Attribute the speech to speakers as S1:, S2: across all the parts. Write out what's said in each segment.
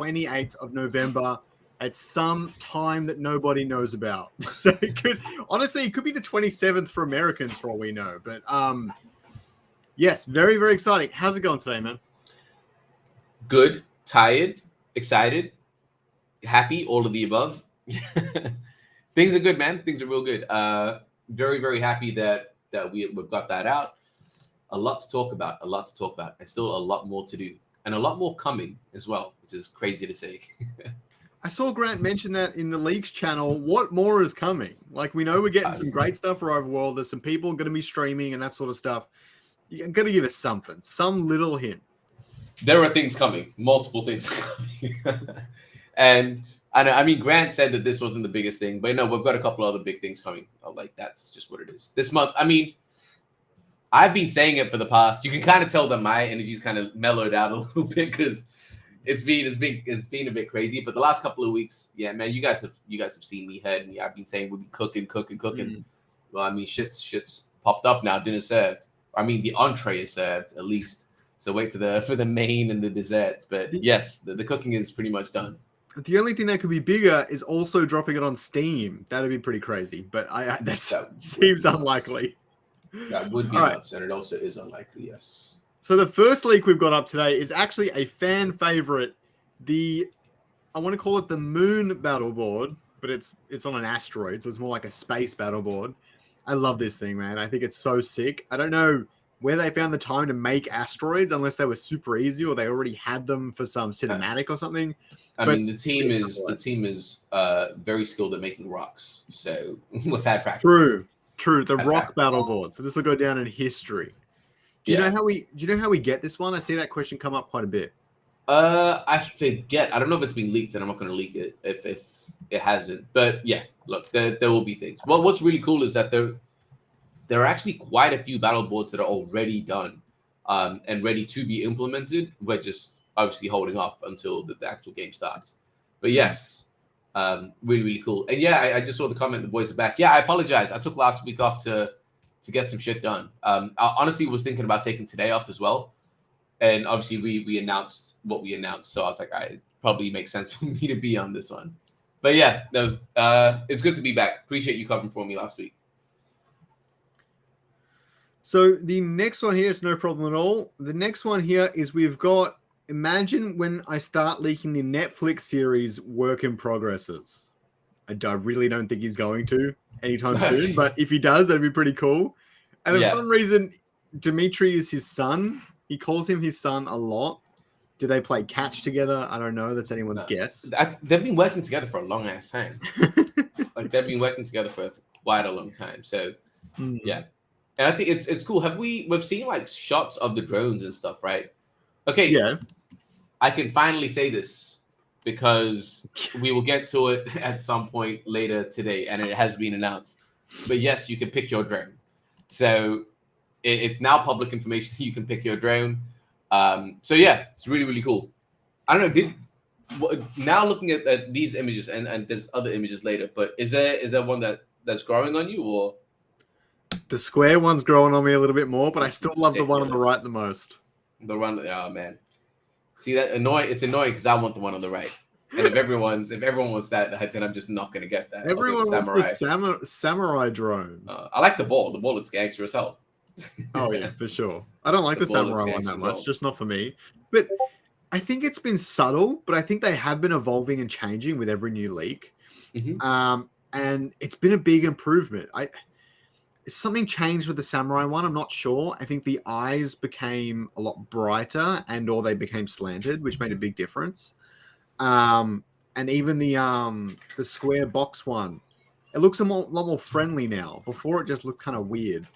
S1: 28th of November at some time that nobody knows about. So it could be the 27th for Americans for all we know. But yes, very, very exciting. How's it going today, man?
S2: Good, tired, excited, happy, all of the above. Things are good, man. Things are real good. Very, very happy that we've got that out. A lot to talk about, and still a lot more to do, and a lot more coming as well, which is crazy to say.
S1: I saw Grant mention that in the Leaks channel. What more is coming? Like, we know we're getting some great stuff for Overworld. There's some people going to be streaming and that sort of stuff. You're going to give us something, some little hint.
S2: There are things coming, multiple things coming. And I mean, Grant said that this wasn't the biggest thing, but no, we've got a couple other big things coming. Like, that's just what it is. This month, I mean, I've been saying it for the past. You can kind of tell that my energy's kind of mellowed out a little bit because it's been a bit crazy. But the last couple of weeks, yeah, man, you guys have seen me head, and I've been saying we'll be cooking. Well, I mean, shit's popped up now. Dinner served. I mean, the entree is served at least. So wait for the main and the desserts. But yes, the cooking is pretty much done.
S1: The only thing that could be bigger is also dropping it on Steam. That'd be pretty crazy, but that seems unlikely.
S2: That would be nuts, and it also is unlikely, yes.
S1: So the first leak we've got up today is actually a fan favorite. I want to call it the Moon Battle Board, but it's on an asteroid, so it's more like a space battle board. I love this thing, man. I think it's so sick. I don't know where they found the time to make asteroids, unless they were super easy or they already had them for some cinematic or something.
S2: I mean, the team is very skilled at making rocks, so we've had practice.
S1: True. The rock battle board. So this will go down in history. Do you know how we get this one? I see that question come up quite a bit.
S2: I forget. I don't know if it's been leaked, and I'm not going to leak it if it hasn't. But yeah, look, there will be things. Well, what's really cool is that there are actually quite a few battle boards that are already done and ready to be implemented. We're just obviously holding off until the actual game starts. But yes, really, really cool. And yeah, I just saw the comment, the boys are back. Yeah, I apologize. I took last week off to get some shit done. I honestly was thinking about taking today off as well. And obviously we announced what we announced. So I was like, it probably makes sense for me to be on this one. But yeah, no, it's good to be back. Appreciate you covering for me last week.
S1: So the next one here is no problem at all. The next one here is we've got, imagine when I start leaking the Netflix series Work in Progresses. I really don't think he's going to anytime soon, but if he does, that'd be pretty cool. And for some reason, Dimitri is his son. He calls him his son a lot. Do they play catch together? I don't know. That's anyone's guess.
S2: They've been working together for a long ass time. Like, they've been working together for quite a long time. So yeah. And I think it's cool. We've seen like shots of the drones and stuff, right? Okay.
S1: Yeah.
S2: I can finally say this because we will get to it at some point later today, and it has been announced. But yes, you can pick your drone. So it's now public information. You can pick your drone. So yeah, it's really, really cool. I don't know. Now looking at these images, and there's other images later, but is there one that's growing on you, or?
S1: The square one's growing on me a little bit more, but I still love the one on the right the most.
S2: The one, oh man. See, that it's annoying because I want the one on the right. And if everyone wants that, then I'm just not going to get that.
S1: Everyone wants the samurai drone.
S2: I like the ball. The ball looks gangster as hell.
S1: Oh yeah, for sure. I don't like the samurai one that much, just not for me. But I think it's been subtle, but I think they have been evolving and changing with every new leak. Mm-hmm. And it's been a big improvement. Something changed with the samurai one. I'm not sure. I think the eyes became a lot brighter or they became slanted, which made a big difference. And even the square box one, it looks a lot more friendly now. Before it just looked kind of weird.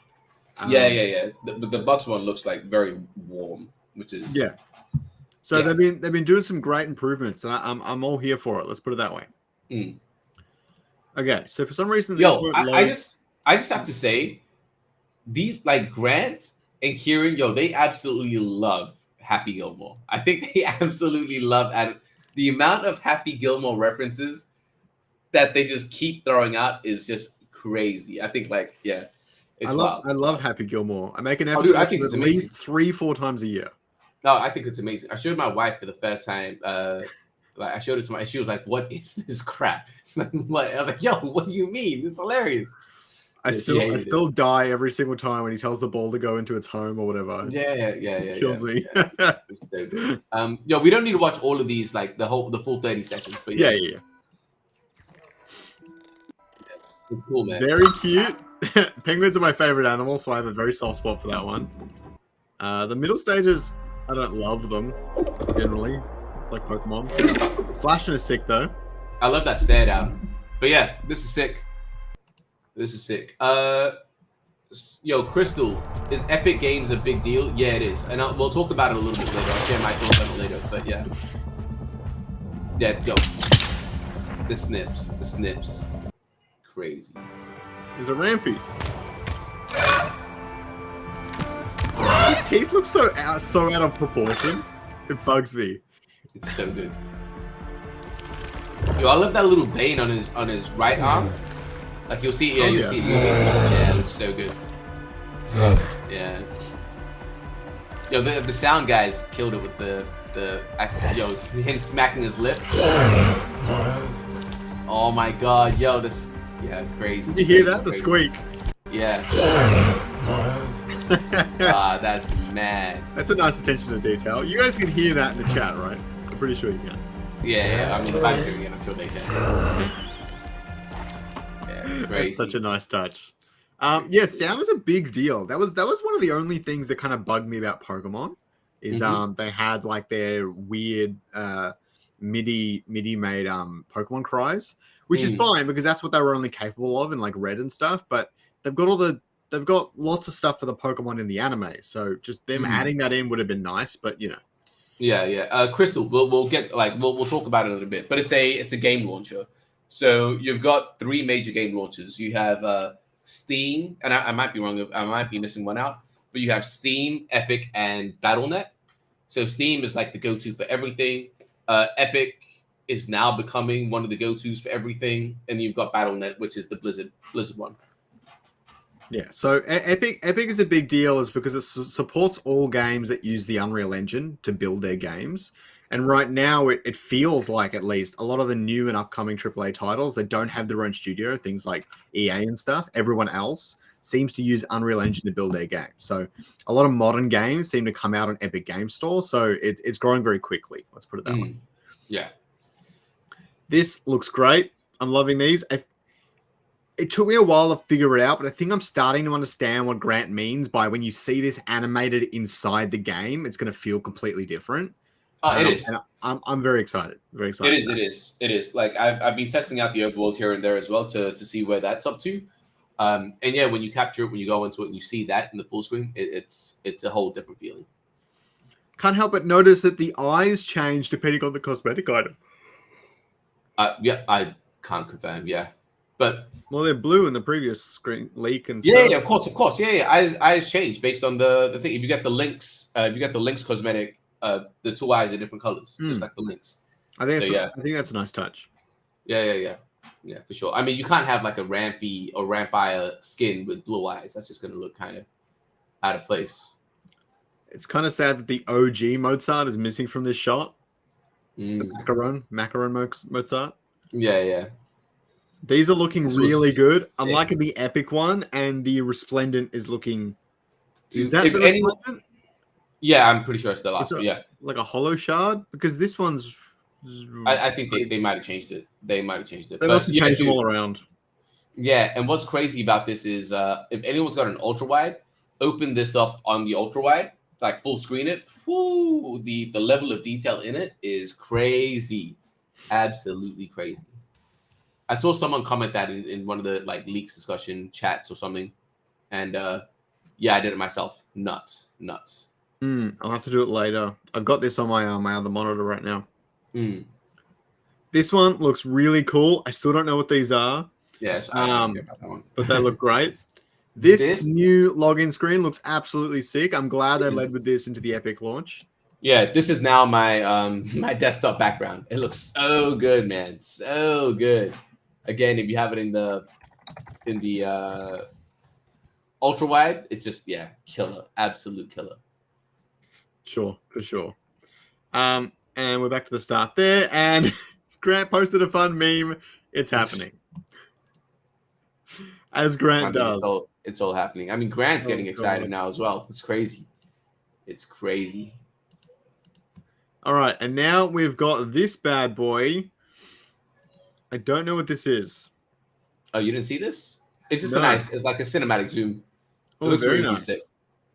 S2: Yeah. The box one looks like very warm, which is
S1: So they've been doing some great improvements, and I'm all here for it. Let's put it that way. Okay, so for some reason,
S2: I just have to say, these like Grant and Kieran, they absolutely love Happy Gilmore. I think they absolutely love the amount of Happy Gilmore references that they just keep throwing out is just crazy. I think I
S1: love Happy Gilmore. I make an effort to watch it at least 3-4 times a year.
S2: No, I think it's amazing. I showed my wife for the first time Like I showed it to my. She was like, "What is this crap?" What? I was like, "Yo, what do you mean? This is hilarious."
S1: I still die every single time when he tells the ball to go into its home or whatever.
S2: It
S1: kills me.
S2: It's so good. Yo, we don't need to watch all of these, like the full 30 seconds, but
S1: yeah.
S2: It's cool, man.
S1: Very cute. Penguins are my favorite animal, so I have a very soft spot for that one. The middle stages, I don't love them generally. It's like Pokemon. Slashing is sick though.
S2: I love that stare down. But yeah, this is sick. This is sick. Yo, Crystal, is Epic Games a big deal? Yeah, it is. And we'll talk about it a little bit later. I'll share my thoughts on it later. But yeah. Yeah, yo. The snips. Crazy.
S1: There's a Rampy. His teeth look so out of proportion. It bugs me.
S2: It's so good. Yo, I love that little vein on his right arm. Like you'll see, you'll see. Yeah, it looks so good. Yeah. Yo, the sound guys killed it with him smacking his lips. Oh my god, yo, this, crazy.
S1: Did you hear that? The squeak.
S2: Yeah. That's mad.
S1: That's a nice attention to detail. You guys can hear that in the chat, right? I'm pretty sure you can.
S2: Yeah. I mean, if I'm hearing it, I'm sure they can. Yeah,
S1: that's such a nice touch. Yeah, sound is a big deal. That was one of the only things that kind of bugged me about Pokemon is they had like their weird MIDI made Pokemon cries, which is fine because that's what they were only capable of in like Red and stuff. But they've got lots of stuff for the Pokemon in the anime, so just them adding that in would have been nice. But you know,
S2: yeah. Crystal, we'll get like we'll talk about it a little bit, but it's a game launcher. So you've got 3 major game launchers. You have Steam, and I might be wrong. I might be missing one out, but you have Steam, Epic, and Battle.net. So Steam is like the go-to for everything. Epic is now becoming one of the go-tos for everything, and you've got Battle.net, which is the Blizzard one.
S1: Yeah, so Epic is a big deal is because it supports all games that use the Unreal Engine to build their games. And right now, it feels like at least a lot of the new and upcoming AAA titles that don't have their own studio, things like EA and stuff, everyone else seems to use Unreal Engine to build their game. So a lot of modern games seem to come out on Epic Game Store. So it's growing very quickly. Let's put it that way.
S2: Yeah.
S1: This looks great. I'm loving these. It took me a while to figure it out, but I think I'm starting to understand what Grant means by when you see this animated inside the game, it's going to feel completely different.
S2: It is.
S1: And I'm very excited. Very excited.
S2: It is. Like I've been testing out the overworld here and there as well to see where that's up to. And yeah, when you capture it, when you go into it and you see that in the full screen, it's a whole different feeling.
S1: Can't help but notice that the eyes change depending on the cosmetic item.
S2: Yeah, I can't confirm. Yeah, but
S1: they're blue in the previous screen leak and stuff.
S2: Yeah, of course. Yeah. Eyes change based on the thing. If you get the links, cosmetic, the 2 eyes are different colors, just like the links.
S1: I think that's a nice touch.
S2: Yeah, for sure. I mean, you can't have like a Rampy or Rampire skin with blue eyes. That's just gonna look kind of out of place.
S1: It's kind of sad that the OG Mozart is missing from this shot. The macaron Mozart.
S2: Yeah.
S1: These are looking really good. Sick. I'm liking the Epic one, and the Resplendent is looking. Is that the Resplendent?
S2: Yeah, I'm pretty sure it's the last one. Yeah,
S1: like a hollow shard, because this one's.
S2: I think they might have changed it. They must have
S1: changed them all around.
S2: Yeah, and what's crazy about this is if anyone's got an ultra wide, open this up on the ultra wide, like full screen it. Whoo, the level of detail in it is crazy, absolutely crazy. I saw someone comment that in one of the like leaks discussion chats or something, and yeah, I did it myself. Nuts.
S1: I'll have to do it later. I've got this on my other monitor right now. This one looks really cool. I still don't know what these are.
S2: Yes, I don't care about that one.
S1: But they look great. This new login screen looks absolutely sick. I'm glad they led with this into the Epic launch.
S2: Yeah, this is now my my desktop background. It looks so good, man. So good. Again, if you have it in the ultra wide, it's just killer, absolute killer.
S1: Sure, for sure. And we're back to the start there. And Grant posted a fun meme. It's happening. As Grant does.
S2: It's all happening. I mean, Grant's getting excited now as well. It's crazy. It's crazy.
S1: All right. And now we've got this bad boy. I don't know what this is.
S2: Oh, you didn't see this? It's just it's like a cinematic zoom. It
S1: looks very nice.
S2: Sick.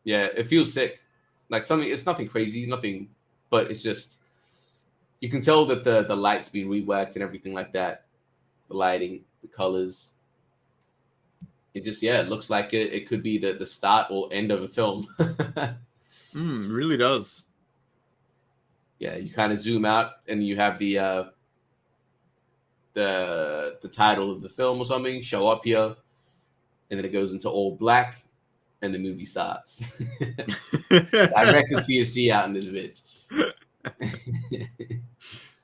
S2: Yeah, it feels sick. Like it's nothing crazy, nothing, but it's just, you can tell that the light's been reworked and everything like that. The lighting, the colors. It just, it looks like it could be the start or end of a film.
S1: Really does.
S2: Yeah, you kind of zoom out and you have the title of the film or something show up here, and then it goes into all black and the movie starts. I reckon TSG out in this bitch.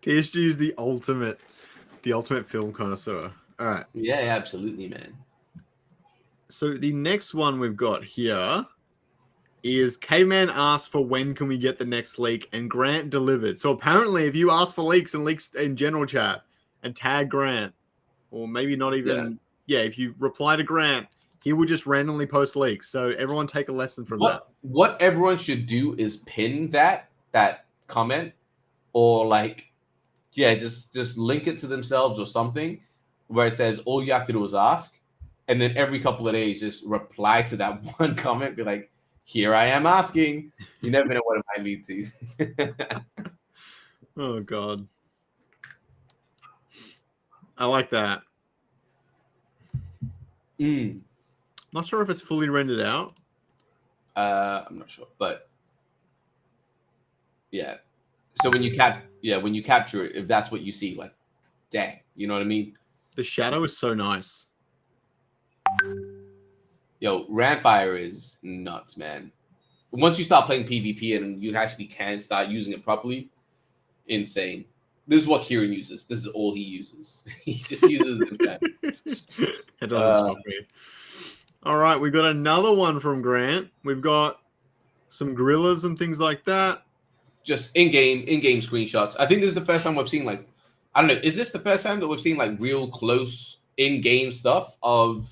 S1: TSG is the ultimate film connoisseur. All right.
S2: Yeah, absolutely, man.
S1: So the next one we've got here is Caveman asked for when can we get the next leak, and Grant delivered. So apparently if you ask for leaks in general chat and tag Grant, or maybe not even, if you reply to Grant, he will just randomly post leaks. So everyone take a lesson from that.
S2: What everyone should do is pin that comment, or just link it to themselves or something where it says all you have to do is ask. And then every couple of days, just reply to that one comment. Be like, here I am asking. You never know what it might lead to.
S1: Oh, God. I like that. Not sure if it's fully rendered out.
S2: I'm not sure, but yeah. So when you capture it, if that's what you see, like, dang, you know what I mean?
S1: The shadow is so nice.
S2: Yo, Rampfire is nuts, man. Once you start playing PvP and you actually can start using it properly, insane. This is what Kieran uses. This is all he uses. He just uses it.
S1: It doesn't shock me. All right, we got another one from Grant. We've got some gorillas and things like that.
S2: Just in-game screenshots. I think this is the first time we've seen, like, I don't know, is this the first time that we've seen like real close in-game stuff of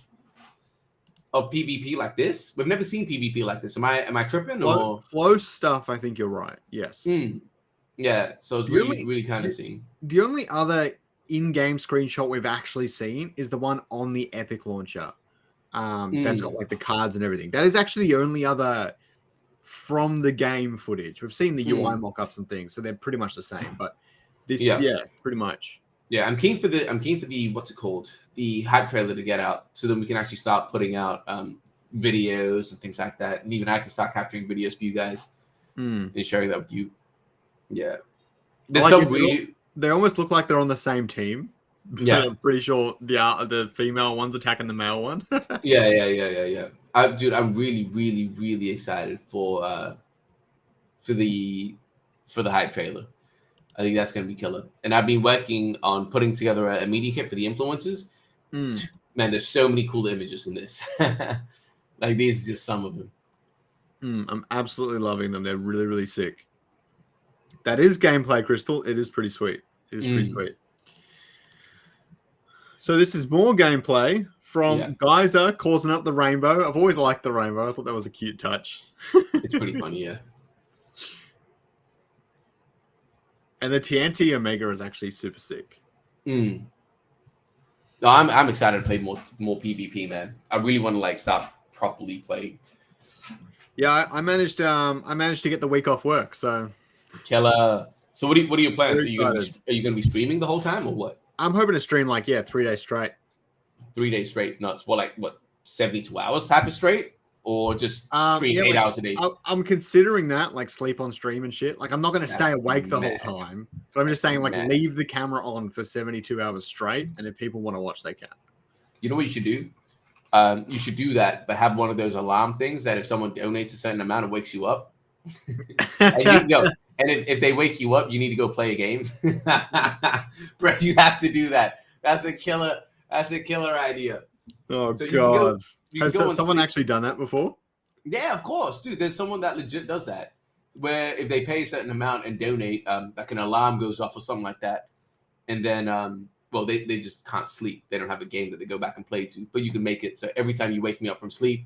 S2: PvP like this? We've never seen PvP like this. Am I tripping? Or
S1: close stuff? I think you're right. Yes.
S2: Yeah. So it's really kind of seen.
S1: The only other in-game screenshot we've actually seen is the one on the Epic launcher. That's got like the cards and everything. That is actually the only other from the game footage. We've seen the UI mock-ups and things, so they're pretty much the same. But this, pretty much.
S2: Yeah, I'm keen for the what's it called? The hype trailer to get out, so then we can actually start putting out videos and things like that, and even I can start capturing videos for you guys and sharing that with you. Yeah,
S1: they almost look like they're on the same team.
S2: Yeah,
S1: I'm pretty sure the female one's attacking the male one.
S2: Yeah. Dude, I'm really excited for the hype trailer. I think that's going to be killer. And I've been working on putting together a media kit for the influencers. Man, there's so many cool images in this. Like, these are just some of them.
S1: I'm absolutely loving them. They're really sick. That is gameplay, Crystal. It is pretty sweet. Pretty sweet. So this is more gameplay from Geyser causing up the rainbow. I've always liked the rainbow. I thought that was a cute touch.
S2: It's pretty funny, yeah.
S1: And the TNT Omega is actually super sick.
S2: No, I'm excited to play more PvP, man. I really want to start properly playing.
S1: Yeah, I managed to get the week off work, so
S2: killer. So what are your plans? Are you gonna be streaming the whole time or what?
S1: I'm hoping to stream 3 days straight.
S2: 3 days straight, nuts. Well, 72 hours type of straight, or just stream 8 hours a day?
S1: I'm considering that, sleep on stream and shit. I'm not going to stay awake the whole time, but I'm just saying, leave the camera on for 72 hours straight, and if people want to watch, they can. You
S2: know what you should do? You should do that, but have one of those alarm things that if someone donates a certain amount, it wakes you up. And if they wake you up, you need to go play a game. Bro, you have to do that. That's a killer idea.
S1: Oh, so God. Has someone actually done that before?
S2: Yeah, of course. Dude, there's someone that legit does that. where if they pay a certain amount and donate, like an alarm goes off or something like that, and then well, they just can't sleep. They don't have a game that they go back and play to, but you can make it so every time you wake me up from sleep,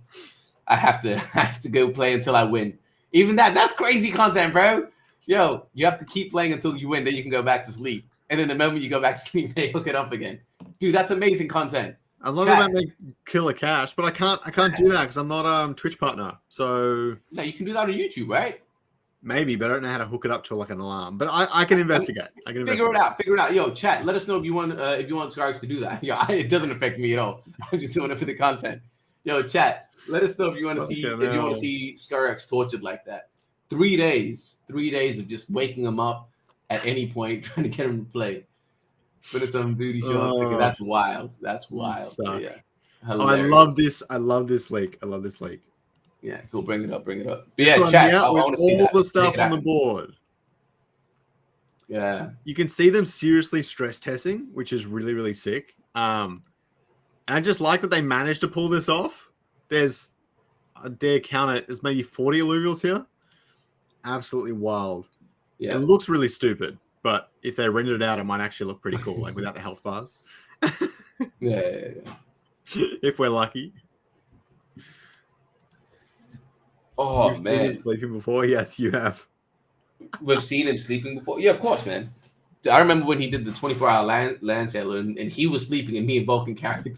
S2: I have to go play until I win. Even that's crazy content, bro. Yo, you have to keep playing until you win, then you can go back to sleep. And then the moment you go back to sleep, they hook it up again. Dude, that's amazing content.
S1: I love that make killer cash, but I can't do that because I'm not Twitch partner. So
S2: no, you can do that on YouTube, right?
S1: Maybe, but I don't know how to hook it up to like an alarm. But I can investigate. I can
S2: figure it out. Figure it out. Yo, chat. Let us know if you want Scarx to do that. Yo, it doesn't affect me at all. I'm just doing it for the content. Yo, chat. Let us know if you want to see Scarx tortured like that. 3 days of just waking him up at any point, trying to get him to play. Put it some booty shorts. That's wild. That's wild. Yeah.
S1: Hilarious. I love this. I love this leak.
S2: Yeah, cool. Bring it up. But yeah, chat. I want to see
S1: all the stuff on the board.
S2: Yeah,
S1: you can see them seriously stress testing, which is really, really sick. And I just like that they managed to pull this off. There's, I dare count it, there's maybe 40 alluvials here. Absolutely wild. Yeah, it looks really stupid, but if they rendered it out, it might actually look pretty cool, like without the health bars.
S2: yeah.
S1: If we're lucky.
S2: Oh,
S1: You've
S2: man.
S1: Seen him sleeping before? Yeah, you have.
S2: We've seen him sleeping before. Yeah, of course, man. I remember when he did the 24-hour land sale and he was sleeping and me and Vulcan carried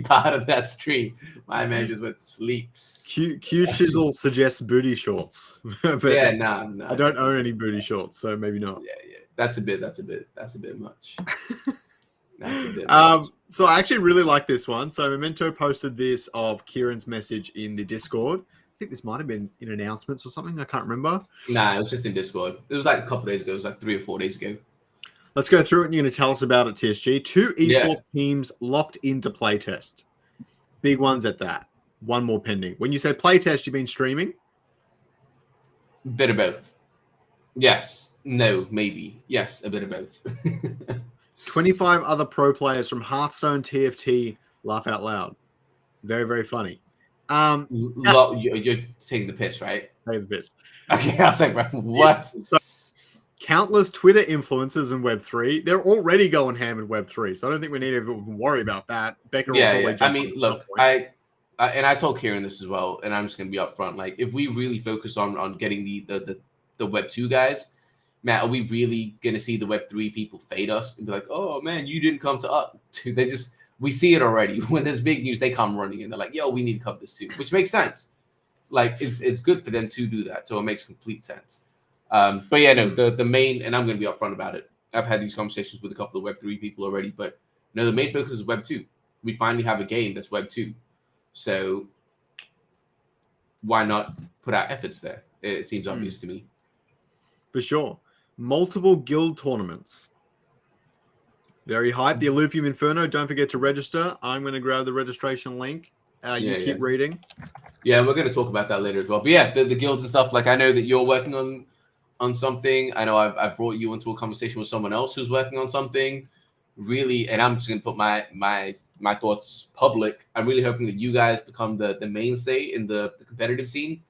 S2: part of that stream. My man just went to sleep.
S1: Q Shizzle suggests booty shorts. But
S2: yeah, no.
S1: I don't own any booty shorts, so maybe not.
S2: Yeah. That's a bit much. That's a bit much.
S1: So I actually really like this one. So Memento posted this of Kieran's message in the Discord. I think this might have been in announcements or something. I can't remember.
S2: Nah, it was just in Discord. It was like a couple of days ago. It was like 3 or 4 days ago.
S1: Let's go through it and you're going to tell us about it, TSG. 2 esports teams locked into playtest. Big ones at that. One more pending. When you say playtest, you mean streaming?
S2: Bit of both. Yes. No, maybe. Yes, a bit of both.
S1: 25 other pro players from Hearthstone, TFT, laugh out loud. Very, very funny.
S2: You're taking the piss, right?
S1: Taking the piss.
S2: Okay, I was like, bro, what?
S1: So, countless Twitter influencers in Web3. They're already going ham in Web3, so I don't think we need to even worry about that. Becca
S2: yeah. I mean, look, I told Kieran this as well, and I'm just gonna be upfront. Like, if we really focus on getting the Web2 guys, Matt, are we really gonna see the Web3 people fade us and be like, oh man, you didn't come to us? We see it already. When there's big news, they come running and they're like, yo, we need to cover this too, which makes sense. Like, it's good for them to do that, so it makes complete sense. But yeah, no, the main, and I'm going to be upfront about it. I've had these conversations with a couple of Web3 people already, but no, the main focus is Web2. We finally have a game that's Web2. So why not put our efforts there? It seems obvious to me.
S1: For sure. Multiple guild tournaments. Very hype. The Illuvium Inferno, don't forget to register. I'm going to grab the registration link. You keep reading.
S2: Yeah, we're going to talk about that later as well. But yeah, the guilds and stuff, like I know that you're working on something. I know I've brought you into a conversation with someone else who's working on something. Really, and I'm just going to put my thoughts public. I'm really hoping that you guys become the mainstay in the competitive scene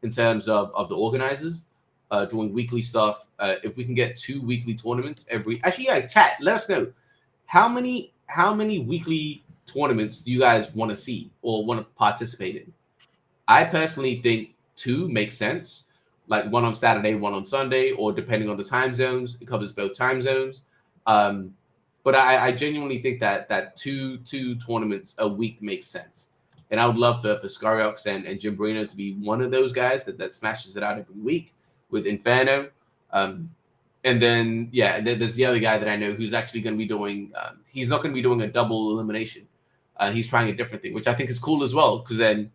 S2: in terms of the organizers, doing weekly stuff. If we can get 2 weekly tournaments chat, let us know. How many weekly tournaments do you guys want to see or want to participate in? I personally think 2 makes sense, like 1 on Saturday, 1 on Sunday, or depending on the time zones, it covers both time zones. But I genuinely think that two tournaments a week makes sense. And I would love for Scariox and Jim Brino to be one of those guys that smashes it out every week with Inferno. And then, there's the other guy that I know who's actually going to be doing, he's not going to be doing a double elimination. He's trying a different thing, which I think is cool as well, because then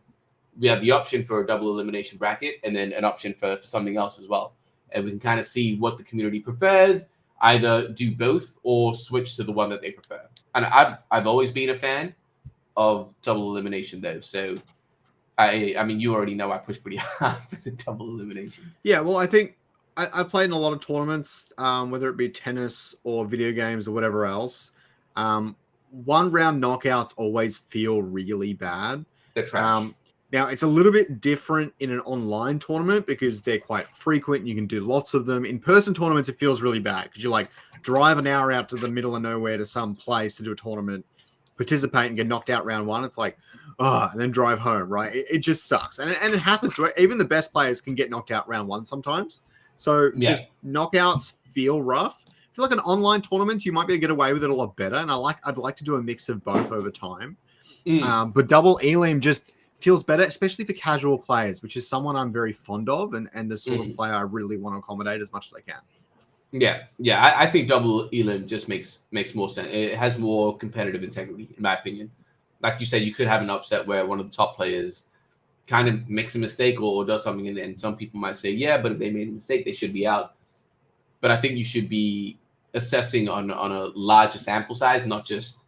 S2: we have the option for a double elimination bracket and then an option for something else as well. And we can kind of see what the community prefers, either do both or switch to the one that they prefer. And I've always been a fan of double elimination, though. So, I mean, you already know I push pretty hard for the double elimination.
S1: Yeah, well, I think I played in a lot of tournaments, whether it be tennis or video games or whatever else. 1 round knockouts always feel really bad.
S2: They're trash.
S1: Now, it's a little bit different in an online tournament because they're quite frequent. You can do lots of them. In-person tournaments, it feels really bad because you like drive an hour out to the middle of nowhere to some place to do a tournament, participate and get knocked out round one. It's like, and then drive home, right? It just sucks. And it happens, right? Even the best players can get knocked out round one sometimes. So just knockouts feel rough. I feel like an online tournament, you might be able to get away with it a lot better. And I'd like to do a mix of both over time. But double Elim just feels better, especially for casual players, which is someone I'm very fond of and the sort of player I really want to accommodate as much as I can.
S2: Yeah. I think double Elim just makes more sense. It has more competitive integrity, in my opinion. Like you said, you could have an upset where one of the top players kind of makes a mistake or does something, and some people might say, yeah, but if they made a mistake, they should be out. But I think you should be assessing on a larger sample size, not just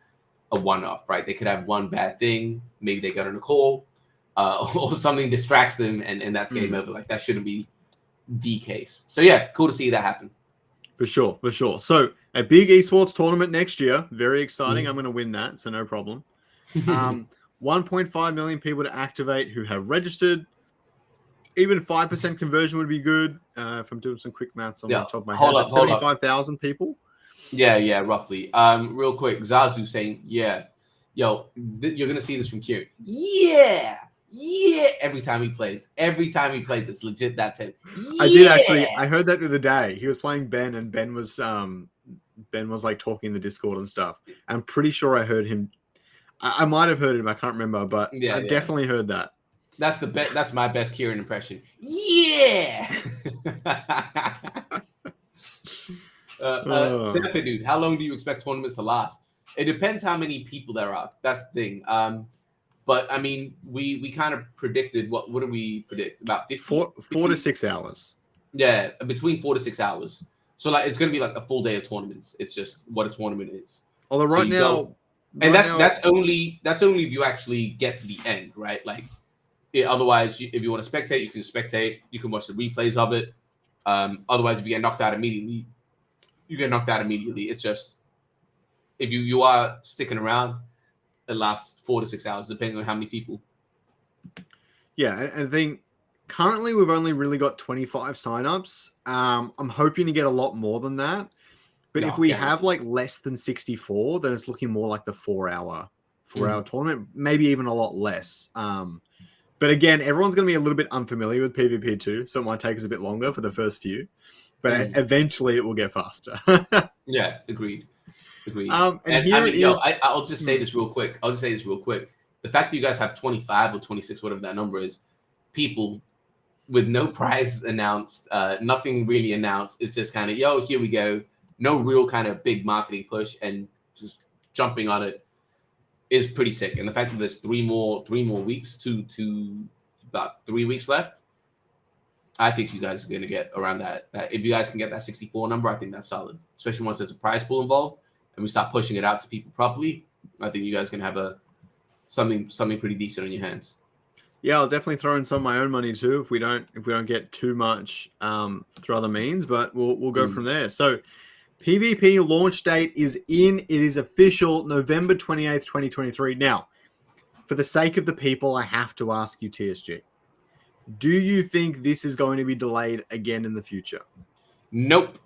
S2: a one-off, right? They could have one bad thing. Maybe they got on a call or something distracts them, and that's game over. Like, that shouldn't be the case. So, yeah, cool to see that happen.
S1: For sure. So, a big esports tournament next year. Very exciting. I'm going to win that, so no problem. 1.5 million people to activate who have registered. Even 5% conversion would be good. If I'm doing some quick maths on the top of my head, 75,000 people.
S2: Yeah, roughly. Real quick, Zazu saying, yeah, yo, you're gonna see this from Kieran. Yeah. Every time he plays, it's legit that tip. Yeah!
S1: I did actually. I heard that the other day. He was playing Ben, and Ben was like talking in the Discord and stuff. I'm pretty sure I heard him. I might have heard him. I can't remember, but I definitely heard that.
S2: That's That's my best Kieran impression. Yeah. Sefer, dude, how long do you expect tournaments to last? It depends how many people there are. That's the thing. But I mean, we kind of predicted what did we predict? About
S1: 4 to 6 hours.
S2: Yeah, between 4 to 6 hours. So like it's gonna be like a full day of tournaments. It's just what a tournament is.
S1: Although
S2: that's only if you actually get to the end, right? Like otherwise, if you want to spectate, you can spectate. You can watch the replays of it. Otherwise, if you get knocked out immediately, you get knocked out immediately. It's just if you are sticking around, it lasts 4 to 6 hours, depending on how many people.
S1: Yeah, and I think currently we've only really got 25 signups. I'm hoping to get a lot more than that. But if we have like less than 64, then it's looking more like the 4 hour tournament, maybe even a lot less. But again, everyone's going to be a little bit unfamiliar with PvP too, so it might take us a bit longer for the first few. But eventually it will get faster.
S2: Yeah, agreed.
S1: And here it is.
S2: I'll just say this real quick. The fact that you guys have 25 or 26, whatever that number is, people with no prize announced, nothing really announced. It's just kind of, yo, here we go. No real kind of big marketing push, and just jumping on it is pretty sick. And the fact that there's three more weeks to about 3 weeks left, I think you guys are going to get around that. If you guys can get that 64 number, I think that's solid. Especially once there's a prize pool involved and we start pushing it out to people properly. I think you guys can have something pretty decent on your hands.
S1: Yeah, I'll definitely throw in some of my own money too if we don't get too much through other means, but we'll go from there. So PvP launch date is in. It is official, November 28th, 2023. Now, for the sake of the people, I have to ask you, TSG, do you think this is going to be delayed again in the future?
S2: Nope.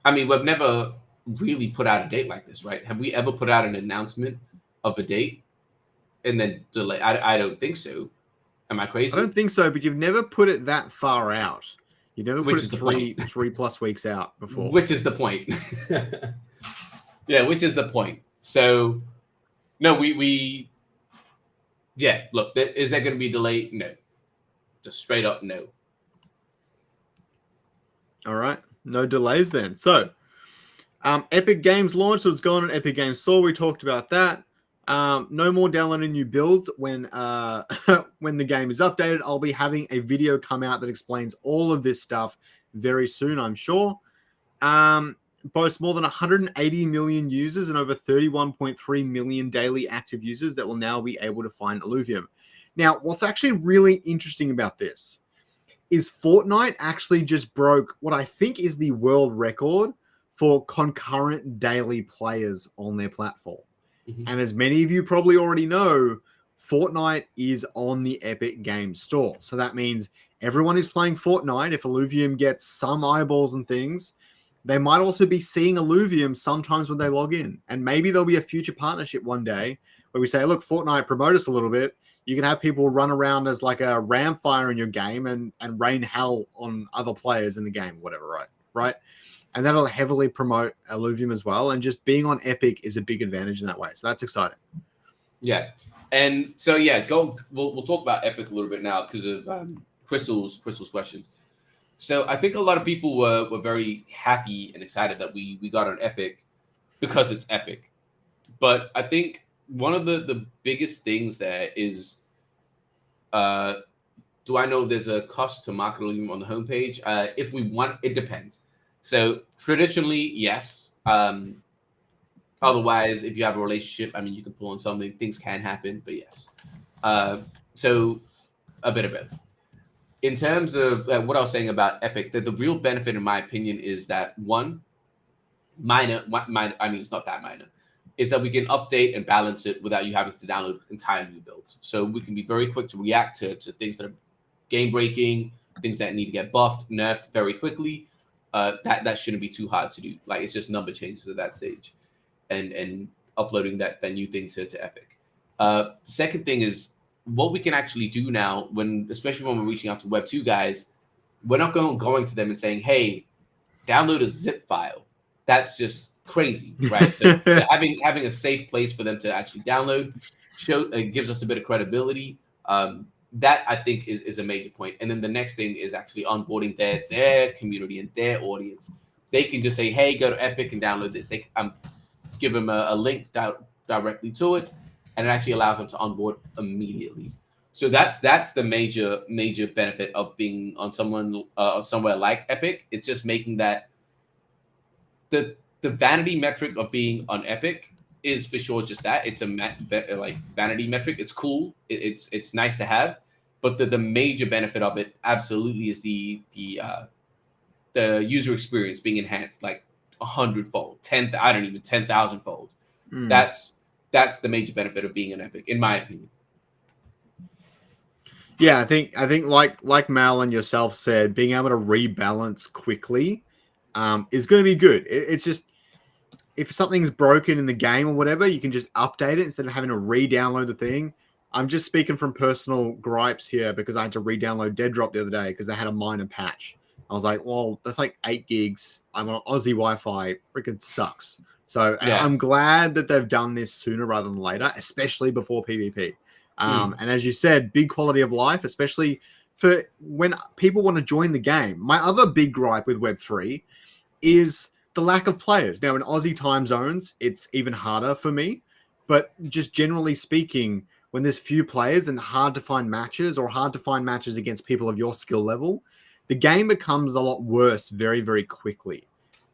S2: I mean, we've never really put out a date like this, right? Have we ever put out an announcement of a date and then delay? I don't think so. Am I crazy?
S1: I don't think so, but you've never put it that far out. You never put it 3+ weeks out before.
S2: Which is the point. Yeah, which is the point. So, no, we look, is there going to be a delay? No. Just straight up no.
S1: All right. No delays then. So, Epic Games launch. So it's gone on Epic Games Store. We talked about that. No more downloading new builds when the game is updated. I'll be having a video come out that explains all of this stuff very soon, I'm sure. Boasts more than 180 million users and over 31.3 million daily active users that will now be able to find Illuvium. Now, what's actually really interesting about this is Fortnite actually just broke what I think is the world record for concurrent daily players on their platform. Mm-hmm. And as many of you probably already know, Fortnite is on the Epic Games Store. So that means everyone who's playing Fortnite, if Illuvium gets some eyeballs and things, they might also be seeing Illuvium sometimes when they log in. And maybe there'll be a future partnership one day where we say, look, Fortnite, promote us a little bit. You can have people run around as like a ram fire in your game and rain hell on other players in the game, whatever, right? And that'll heavily promote Illuvium as well. And just being on Epic is a big advantage in that way. So that's exciting.
S2: Yeah. And so, yeah, we'll talk about Epic a little bit now because of Crystal's questions. So I think a lot of people were very happy and excited that we got on Epic because it's Epic. But I think one of the biggest things there is, do I know there's a cost to market Illuvium on the homepage? If we want, it depends. So traditionally, yes. Otherwise, if you have a relationship, I mean, you can pull on something. Things can happen, but yes. So a bit of both. In terms of what I was saying about Epic, the real benefit, in my opinion, is that one, minor, I mean, it's not that minor, is that we can update and balance it without you having to download entire new builds. So we can be very quick to react to things that are game breaking, things that need to get buffed, nerfed very quickly. That shouldn't be too hard to do. Like, it's just number changes at that stage, and uploading that new thing to Epic. Second thing is what we can actually do now, especially when we're reaching out to Web 2 guys, we're not going to them and saying, hey, download a zip file. That's just crazy, right? So having a safe place for them to actually download gives us a bit of credibility. That I think is a major point. And then the next thing is actually onboarding their community and their audience. They can just say, hey, go to Epic and download this. They give them a link directly to it, and it actually allows them to onboard immediately. So that's the major benefit of being on somewhere like Epic. It's just making that the vanity metric of being on Epic is for sure just that. It's a like vanity metric. It's cool. It's nice to have, but the major benefit of it absolutely is the user experience being enhanced like 100-fold, 10,000-fold. That's the major benefit of being an Epic, in my opinion.
S1: Yeah, I think like Mal and yourself said, being able to rebalance quickly is going to be good. It's just, if something's broken in the game or whatever, you can just update it instead of having to re-download the thing. I'm just speaking from personal gripes here because I had to re-download Dead Drop the other day because they had a minor patch. I was like, well, that's like 8 gigs. I'm on Aussie Wi-Fi. Freaking sucks. So yeah. I'm glad that they've done this sooner rather than later, especially before PvP. And as you said, big quality of life, especially for when people want to join the game. My other big gripe with Web3 is the lack of players. Now, in Aussie time zones, it's even harder for me. But just generally speaking, when there's few players and hard to find matches or hard to find matches against people of your skill level, the game becomes a lot worse very, very quickly.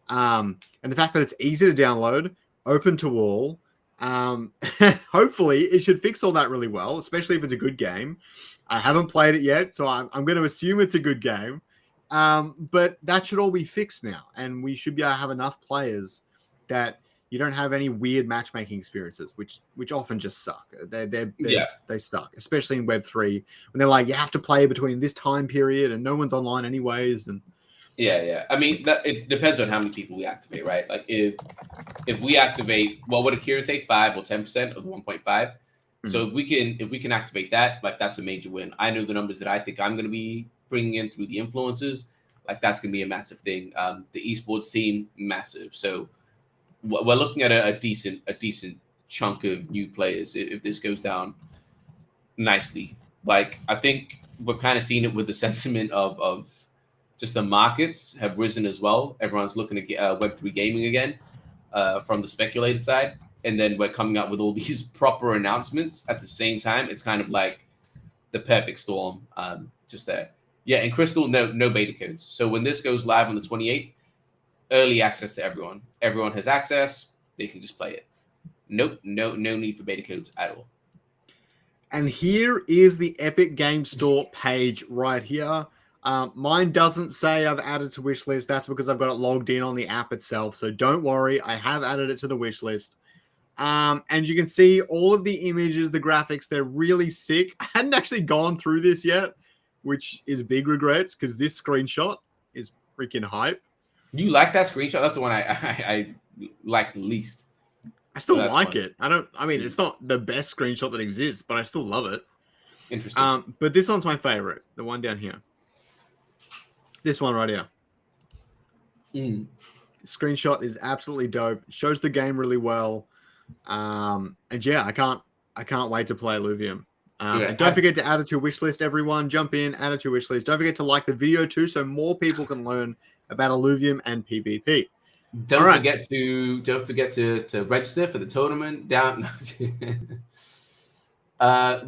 S1: And the fact that it's easy to download, open to all, hopefully it should fix all that really well, especially if it's a good game. I haven't played it yet, so I'm going to assume it's a good game. But that should all be fixed now, and we should be able to have enough players that you don't have any weird matchmaking experiences, which often just suck. They suck, especially in Web3 when they're like, you have to play between this time period and no one's online anyways. And
S2: yeah. I mean, it depends on how many people we activate, right? Like if we activate, what would Akira take, 5 or 10% of the 1.5? Mm-hmm. So if we can activate that, like that's a major win. I know the numbers that I think I'm going to be bringing in through the influencers, like that's going to be a massive thing. The esports team, massive. So we're looking at a decent chunk of new players if this goes down nicely. Like I think we're kind of seeing it with the sentiment of just the markets have risen as well. Everyone's looking to get Web3 gaming again from the speculator side, and then we're coming up with all these proper announcements at the same time. It's kind of like the perfect storm just there. Yeah, and Crystal, no beta codes. So when this goes live on the 28th, early access to everyone. Everyone has access. They can just play it. Nope, no need for beta codes at all.
S1: And here is the Epic Game Store page right here. Mine doesn't say I've added to wishlist. That's because I've got it logged in on the app itself. So don't worry, I have added it to the wishlist. And you can see all of the images, the graphics, they're really sick. I hadn't actually gone through this yet, which is big regrets because this screenshot is freaking hype.
S2: You like that screenshot? That's the one I like the least.
S1: I still like it. I mean, it's not the best screenshot that exists, but I still love it.
S2: Interesting.
S1: But this one's my favorite. The one down here. This one right here. The screenshot is absolutely dope. It shows the game really well. And yeah, I can't wait to play Illuvium. And don't forget to add it to your wish list, everyone. Jump in, add it to your wish list. Don't forget to like the video too, so more people can learn about Illuvium and PvP.
S2: Don't forget to register for the tournament down.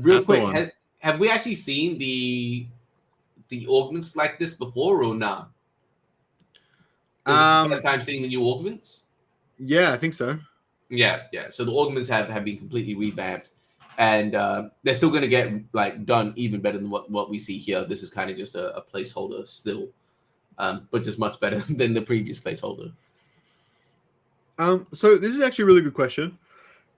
S2: Real quick, have we actually seen the augments like this before or not? First time seeing the new augments?
S1: Yeah, I think so.
S2: Yeah. So the augments have been completely revamped, and they're still going to get like done even better than what we see here. This is kind of just a placeholder still, but just much better than the previous placeholder.
S1: So this is actually a really good question.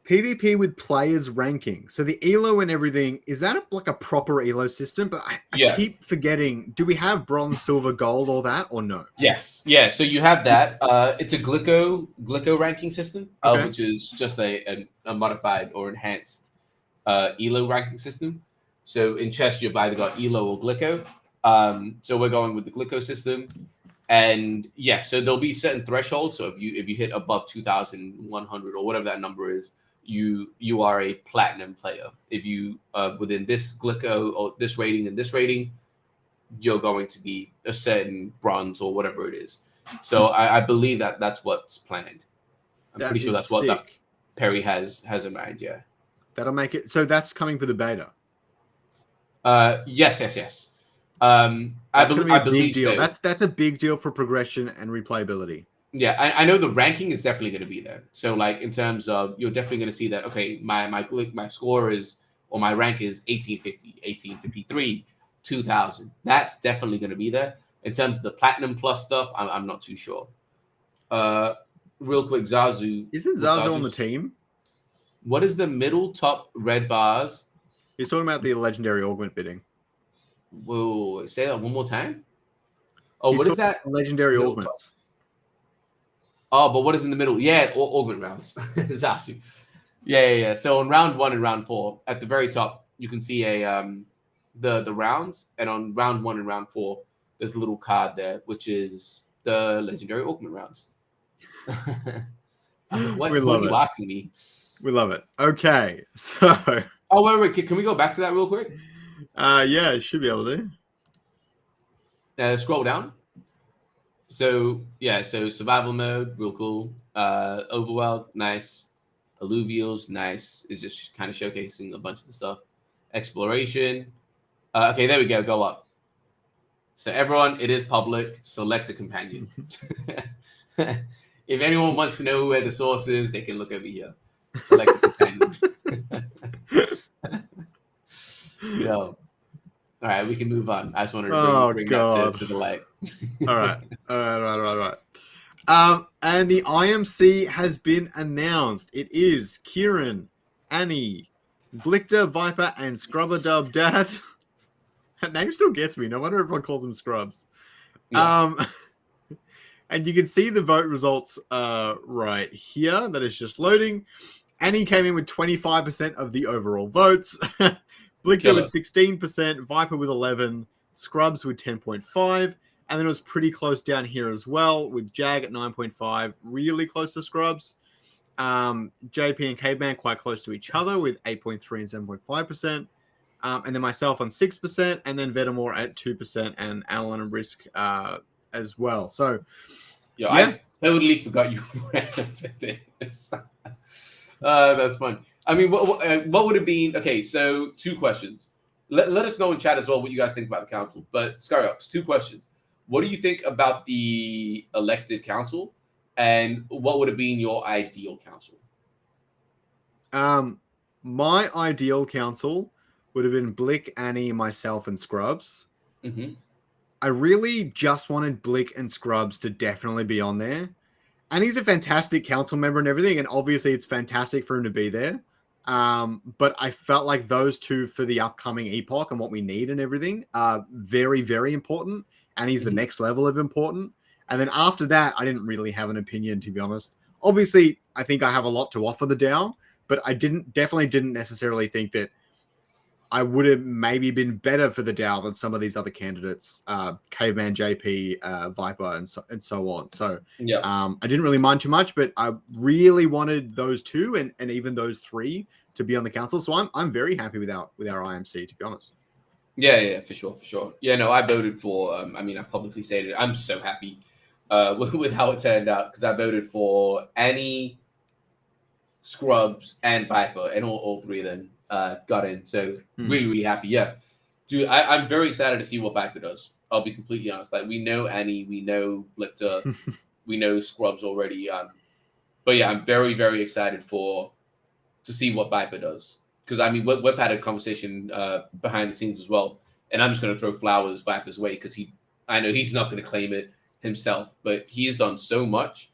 S1: PvP with players ranking. So the elo and everything, is that like a proper elo system? But I keep forgetting, do we have bronze, silver, gold, all that, or no?
S2: Yes. Yeah. So you have that. It's a Glico ranking system, which is just a modified or enhanced elo ranking system. So in chess, you've either got elo or Glico. So we're going with the Glico system. And yeah, so there'll be certain thresholds. So if you hit above 2,100 or whatever that number is, you are a platinum player. If you within this Glico or this rating and this rating, you're going to be a certain bronze or whatever it is. So I believe that's what's planned. I'm pretty sure that's what Perry has in mind. Yeah,
S1: that'll make it. So that's coming for the beta.
S2: Yes.
S1: I believe so. That's a big deal for progression and replayability.
S2: Yeah, I know the ranking is definitely going to be there. So like in terms of, you're definitely going to see that, okay, my score is, or my rank is 1850, 1853, 2000. That's definitely going to be there. In terms of the platinum plus stuff, I'm not too sure. Real quick, Zazu.
S1: Isn't Zazu on the team?
S2: What is the middle top red bars?
S1: He's talking about the legendary augment bidding.
S2: Whoa, say that one more time. Oh, what is that?
S1: Legendary augments.
S2: Oh, but what is in the middle? Yeah, augment rounds. Zazu. Yeah. So on round 1 and round 4, at the very top, you can see the rounds, and on round 1 and round 4, there's a little card there, which is the legendary augment rounds. I was like, what are you asking me?
S1: We love it. Okay, so.
S2: Oh, wait. Can we go back to that real quick?
S1: Yeah, should be able
S2: to. Scroll down. So survival mode, real cool. Overworld, nice. Alluvials, nice. It's just kind of showcasing a bunch of the stuff. Exploration. Okay, there we go. Go up. So everyone, it is public. Select a companion. If anyone wants to know where the source is, they can look over here. Select a companion. Yo. All right, we can move on. I just wanted to bring that to the light.
S1: All right. And the IMC has been announced. It is Kieran, Annie, Blichter, Viper, and Scrubber Dub Dad. That name still gets me. No wonder everyone calls them Scrubs. Yeah. And you can see the vote results right here. That is just loading. Annie came in with 25% of the overall votes. Blichter with 16%, Viper with 11%, Scrubs with 10.5%, and then it was pretty close down here as well with Jag at 9.5%, really close to Scrubs. JP and Caveman quite close to each other with 8.3% and 7.5%. And then myself on 6%, and then Vetamore at 2%, and Alan and Risk as well. So,
S2: yeah. I totally forgot you ran this. That's fun. I mean, what would it be? Okay, so 2 questions. Let us know in chat as well what you guys think about the council. But Skyrox, 2 questions. What do you think about the elected council, and what would have been your ideal council?
S1: My ideal council would have been Blick, Annie, myself, and Scrubs.
S2: Mm-hmm.
S1: I really just wanted Blick and Scrubs to definitely be on there. And he's a fantastic council member and everything. And obviously, it's fantastic for him to be there. But I felt like those two for the upcoming epoch and what we need and everything are very, very important. And he's the next level of important. And then after that, I didn't really have an opinion, to be honest. Obviously, I think I have a lot to offer the DAO, but I definitely didn't necessarily think that I would have maybe been better for the DAO than some of these other candidates, Caveman JP, Viper, and so on. So
S2: yeah,
S1: I didn't really mind too much, but I really wanted those two and even those three to be on the council. So I'm very happy with our IMC, to be honest.
S2: Yeah, for sure. Yeah, no, I voted for. I mean, I publicly stated it. I'm so happy with how it turned out because I voted for Annie, Scrubs, and Viper, and all three of them got in. So really happy. Yeah, dude, I'm very excited to see what Viper does. I'll be completely honest. Like we know Annie, we know Blichter, we know Scrubs already. But yeah, I'm very very excited to see what Viper does. Because I mean, we've had a conversation behind the scenes as well, and I'm just going to throw flowers Viper's way because I know he's not going to claim it himself, but he has done so much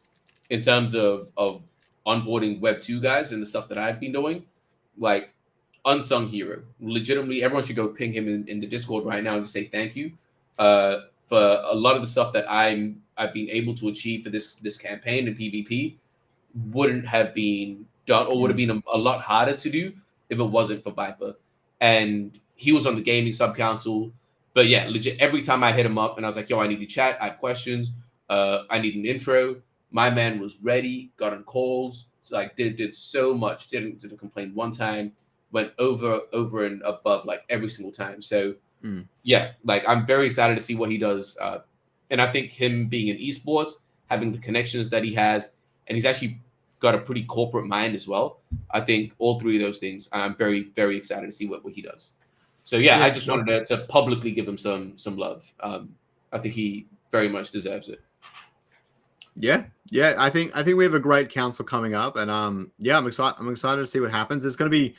S2: in terms of onboarding Web 2 guys and the stuff that I've been doing, like unsung hero. Legitimately, everyone should go ping him in the Discord right now and just say thank you for a lot of the stuff that I've been able to achieve for this campaign in PvP wouldn't have been done or would have been a lot harder to do if it wasn't for Viper. And he was on the gaming sub council. But yeah, legit, every time I hit him up and I was like, yo, I need to chat. I have questions. I need an intro. My man was ready, got on calls, like did so much, didn't complain one time, went over and above like every single time. So yeah, like I'm very excited to see what he does. And I think him being in esports, having the connections that he has, and he's actually got a pretty corporate mind as well. I think all three of those things, I'm very, very excited to see what he does. So yeah, I just wanted to publicly give him some love. I think he very much deserves it.
S1: Yeah. I think we have a great council coming up, and I'm excited to see what happens. It's going to be.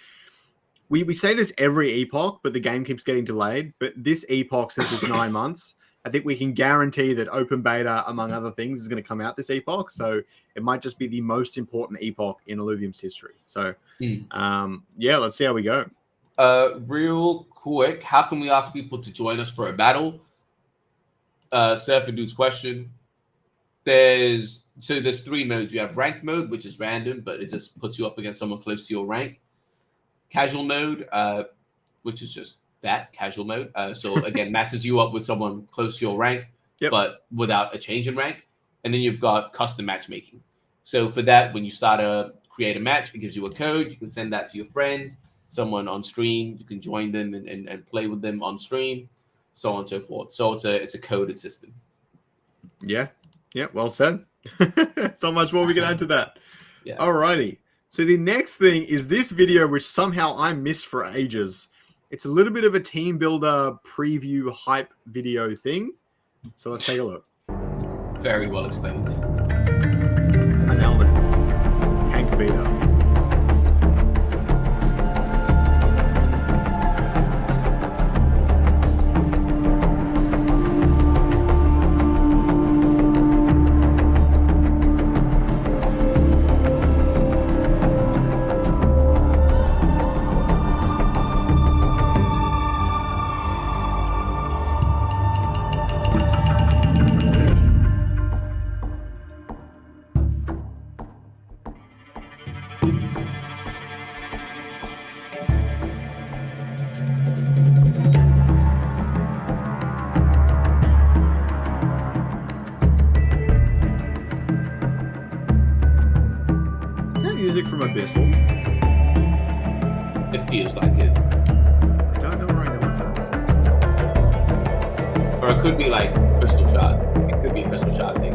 S1: We say this every epoch, but the game keeps getting delayed. But this epoch, since it's 9 months, I think we can guarantee that open beta, among other things, is going to come out this epoch. So it might just be the most important epoch in Illuvium's history. So, let's see how we go.
S2: Real quick, how can we ask people to join us for a battle? Surfer Dude's question. There's 3 modes. You have ranked mode, which is random, but it just puts you up against someone close to your rank. Casual mode, which is just that casual mode. So again, matches you up with someone close to your rank, but without a change in rank. And then you've got custom matchmaking. So for that, when you create a match, it gives you a code. You can send that to your friend, someone on stream. You can join them and play with them on stream, so on and so forth. So it's a coded system.
S1: Yeah. Well said. So much more we can add to that.
S2: Yeah.
S1: Alrighty. So the next thing is this video, which somehow I missed for ages. It's a little bit of a team builder preview hype video thing. So let's take a look.
S2: Very well explained.
S1: I nailed it. Tank beta. Music from Abyssal.
S2: It feels like it.
S1: I don't know where I know it from.
S2: Or it could be like Crystal Shard. It could be a Crystal Shard thing.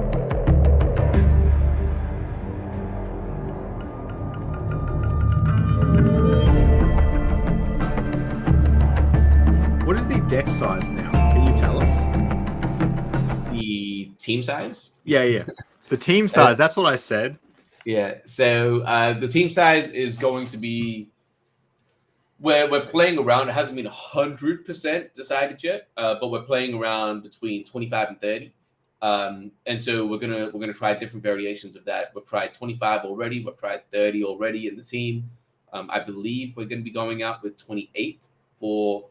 S1: What is the deck size now? Can you tell us?
S2: The team size?
S1: Yeah. The team size. That's what I said.
S2: Yeah, so the team size is going to be where we're playing around. It hasn't been 100% decided yet, but we're playing around between 25 and 30. And so we're gonna try different variations of that. We've tried 25 already. We've tried 30 already in the team. I believe we're going to be going out with 28 for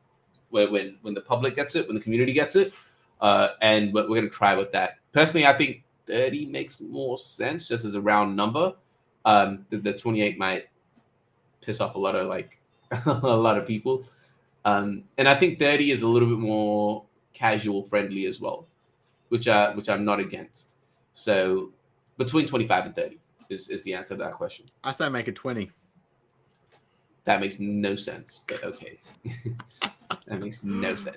S2: when the public gets it, when the community gets it, and we're going to try with that. Personally, I think 30 makes more sense just as a round number. The 28 might piss off a lot of a lot of people, and I think 30 is a little bit more casual friendly as well, which I'm not against. So between 25 and 30 is the answer to that question.
S1: I say make it 20.
S2: That makes no sense, but okay. That makes no sense.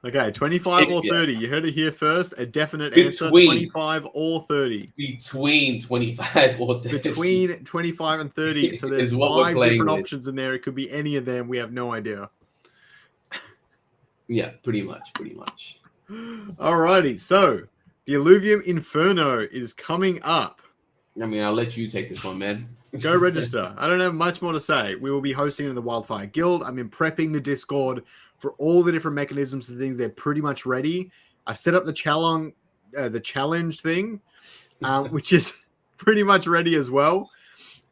S1: Okay, 25 or 30. You heard it here first. A definite answer, 25 or 30.
S2: Between 25 or 30.
S1: Between 25 and 30. So there's 5 different options in there. It could be any of them. We have no idea.
S2: Yeah, pretty much.
S1: Alrighty, so the Illuvium Inferno is coming up.
S2: I mean, I'll let you take this one, man.
S1: Go register. I don't have much more to say. We will be hosting in the Wildfire Guild. I've been prepping the Discord for all the different mechanisms and things. They're pretty much ready. I've set up the challenge thing, which is pretty much ready as well.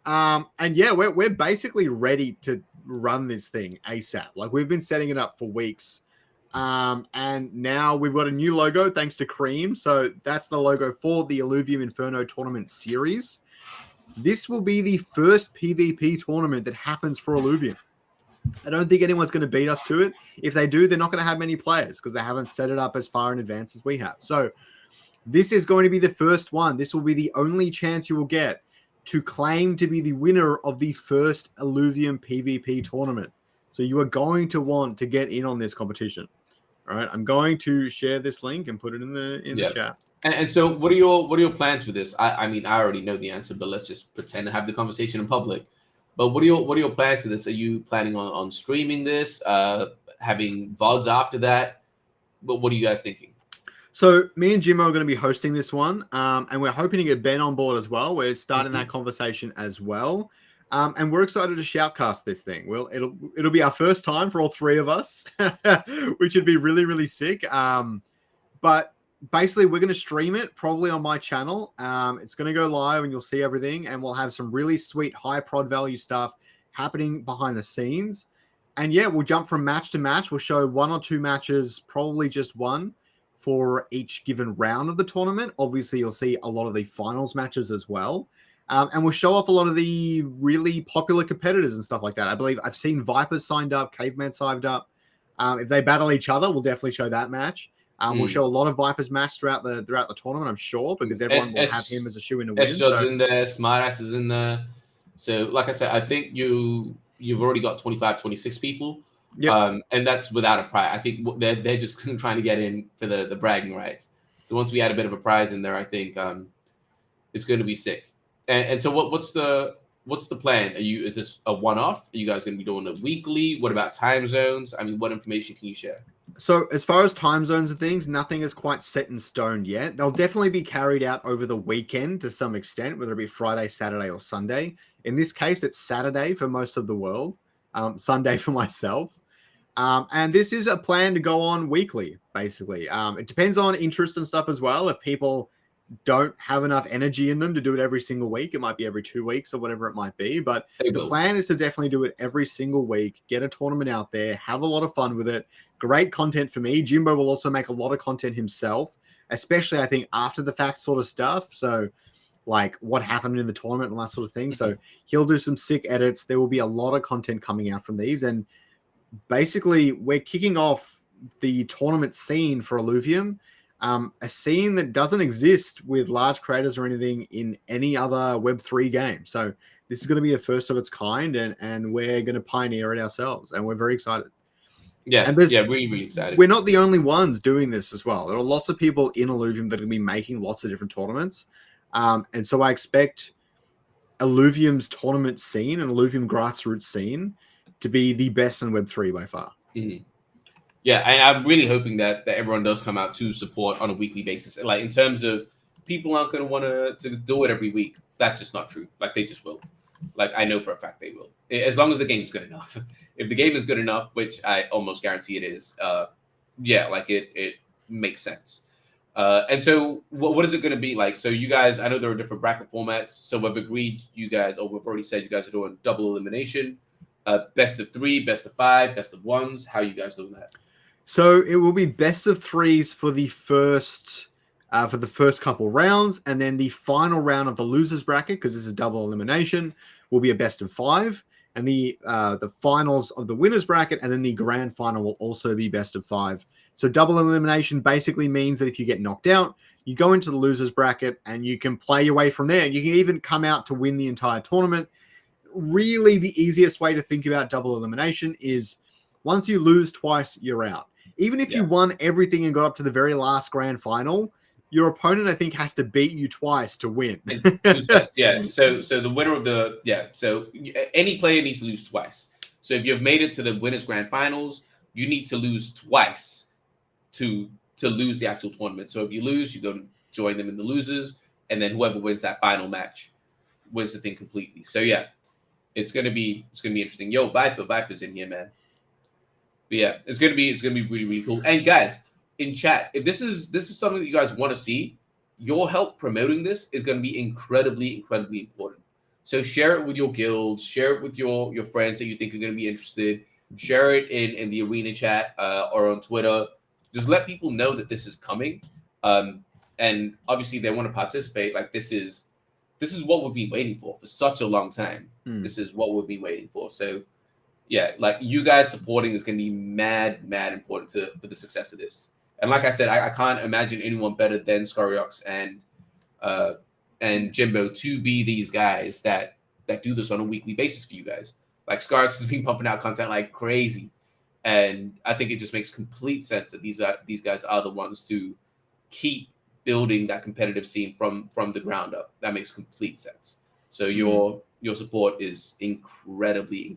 S1: And yeah, we're basically ready to run this thing ASAP. Like we've been setting it up for weeks. And now we've got a new logo thanks to Cream. So that's the logo for the Illuvium Inferno Tournament Series. This will be the first PvP tournament that happens for Illuvium. I don't think anyone's going to beat us to it. If they do, they're not going to have many players because they haven't set it up as far in advance as we have. So this is going to be the first one. This will be the only chance you will get to claim to be the winner of the first Illuvium PvP tournament. So you are going to want to get in on this competition. All right, I'm going to share this link and put it in the chat.
S2: And so, what are your plans for this? I mean, I already know the answer, but let's just pretend to have the conversation in public. But what are your plans for this? Are you planning on streaming this, having VODs after that? But what are you guys thinking?
S1: So me and Jimmo are going to be hosting this one, and we're hoping to get Ben on board as well. We're starting that conversation as well, and we're excited to shoutcast this thing. Well, it'll be our first time for all 3 of us, which would be really, really sick. But basically, we're going to stream it probably on my channel. It's going to go live and you'll see everything. And we'll have some really sweet high prod value stuff happening behind the scenes. And yeah, we'll jump from match to match. We'll show 1 or 2 matches, probably just 1 for each given round of the tournament. Obviously, you'll see a lot of the finals matches as well. And we'll show off a lot of the really popular competitors and stuff like that. I believe I've seen Vipers signed up, Caveman signed up. If they battle each other, we'll definitely show that match. We'll show a lot of Vipers match throughout the tournament, I'm sure, because everyone will have him as a shoe in to win.
S2: S-Job's in there, Smartass is in there. So, like I said, I think you've already got 25, 26 people. Yep. And that's without a prize. I think they're just trying to get in for the bragging rights. So once we add a bit of a prize in there, I think it's going to be sick. And so what's the plan? Is this a one-off? Are you guys going to be doing it weekly? What about time zones? I mean, what information can you share?
S1: So as far as time zones and things, nothing is quite set in stone yet. They'll definitely be carried out over the weekend to some extent, whether it be Friday, Saturday, or Sunday. In this case, it's Saturday for most of the world, Sunday for myself. And this is a plan to go on weekly, basically. It depends on interest and stuff as well. If people don't have enough energy in them to do it every single week, it might be every 2 weeks or whatever it might be. But the plan is to definitely do it every single week, get a tournament out there, have a lot of fun with it. Great content for me. Jimbo will also make a lot of content himself, especially I think after the fact sort of stuff. So like what happened in the tournament and that sort of thing. So he'll do some sick edits. There will be a lot of content coming out from these. And basically we're kicking off the tournament scene for Illuvium, a scene that doesn't exist with large creators or anything in any other Web3 game. So this is going to be a first of its kind, and we're going to pioneer it ourselves, and we're very excited.
S2: Yeah, and really, really excited.
S1: We're not the only ones doing this as well. There are lots of people in Illuvium that are going to be making lots of different tournaments. And so I expect Illuvium's tournament scene and Illuvium grassroots scene to be the best in Web3 by far.
S2: Mm-hmm. Yeah, and I'm really hoping that everyone does come out to support on a weekly basis. Like in terms of people aren't going to want to do it every week. That's just not true. Like they just will. Like I know for a fact they will. As long as the game is good enough. If the game is good enough, which I almost guarantee it is, like it makes sense. And so what is it going to be like? So you guys, I know there are different bracket formats. So we've agreed you guys, or we've already said you guys are doing double elimination, best of 3, best of 5, best of 1s. How you guys doing that?
S1: So it will be best of 3s for the first couple rounds, and then the final round of the losers bracket, because this is double elimination, will be a best of 5, and the finals of the winners bracket, and then the grand final will also be best of 5. So double elimination basically means that if you get knocked out, you go into the losers bracket and you can play your way from there. You can even come out to win the entire tournament. Really, the easiest way to think about double elimination is once you lose twice, you're out. Even if you won everything and got up to the very last grand final, your opponent, I think, has to beat you twice to win.
S2: In 2 sets, yeah. So the winner of the so any player needs to lose twice. So if you've made it to the winners grand finals, you need to lose twice to lose the actual tournament. So if you lose, you go to join them in the losers, and then whoever wins that final match wins the thing completely. So yeah, it's gonna be interesting. Yo, Viper's in here, man. But yeah, it's gonna be really, really cool. And guys, in chat, if this is something that you guys want to see, your help promoting this is going to be incredibly, incredibly important. So share it with your guilds, share it with your friends that you think are going to be interested. Share it in the arena chat or on Twitter. Just let people know that this is coming. And obviously, if they want to participate, like this is what we've been waiting for such a long time. This is what we've been waiting for. So yeah, like you guys supporting is going to be mad important for the success of this. And like I said, I can't imagine anyone better than Scoriox and Jimbo to be these guys that do this on a weekly basis for you guys. Like Scoriox has been pumping out content like crazy, and I think it just makes complete sense that these guys are the ones to keep building that competitive scene from the ground up. That makes complete sense. So your support is incredibly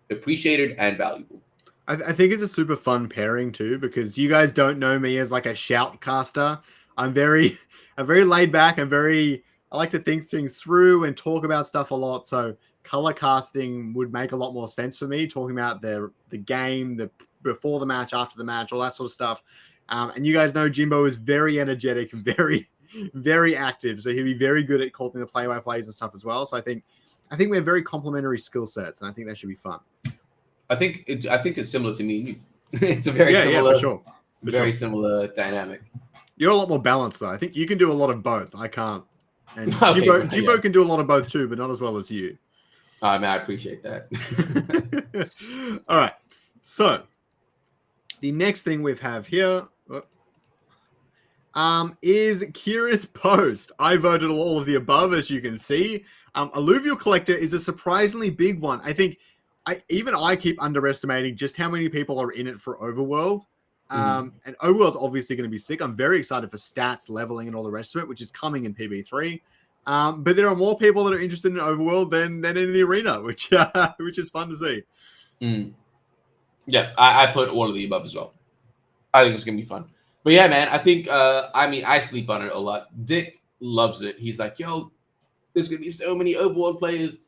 S2: appreciated and valuable.
S1: I think it's a super fun pairing too, because you guys don't know me as like a shoutcaster. I'm very laid back. I like to think things through and talk about stuff a lot. So color casting would make a lot more sense for me, talking about the game, the before the match, after the match, all that sort of stuff. And you guys know Jimbo is very energetic, very active. So he'll be very good at calling the play-by-plays and stuff as well. So I think we have very complementary skill sets, and I think that should be fun.
S2: I think it's similar to me and you. It's a very similar,
S1: for sure.
S2: Similar dynamic.
S1: You're a lot more balanced though. I think you can do a lot of both. I can't. And Jimbo can do a lot of both too, but not as well as you.
S2: Man, I appreciate that.
S1: All right. So the next thing we have here is Kieran's post. I voted all of the above, as you can see. Illuvium Collector is a surprisingly big one. I think I keep underestimating just how many people are in it for Overworld. And Overworld's obviously going to be sick. I'm very excited for stats, leveling, and all the rest of it, which is coming in PB3. But there are more people that are interested in Overworld than in the arena, which is fun to see.
S2: Yeah, I put all of the above as well. I think it's going to be fun. But yeah, man, I think, I sleep on it a lot. Dick loves it. He's like, yo, there's going to be so many Overworld players.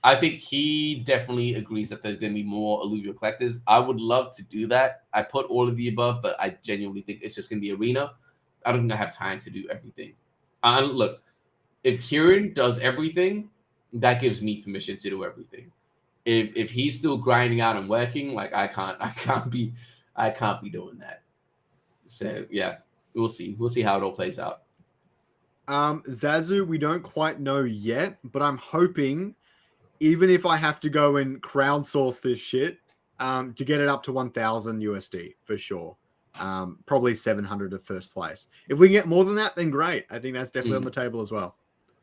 S2: I think he definitely agrees that there's going to be more Illuvium collectors. I would love to do that. I put all of the above, but I genuinely think it's just going to be arena. I don't think I have time to do everything. Look, if Kieran does everything, that gives me permission to do everything. If he's still grinding out and working, like I can't be doing that. So yeah, we'll see. We'll see how it all plays out.
S1: Zazu, we don't quite know yet, but I'm hoping, even if I have to go and crowdsource this shit, to get it up to 1,000 USD for sure. Probably 700 at first place. If we can get more than that, then great. I think that's definitely on the table as well.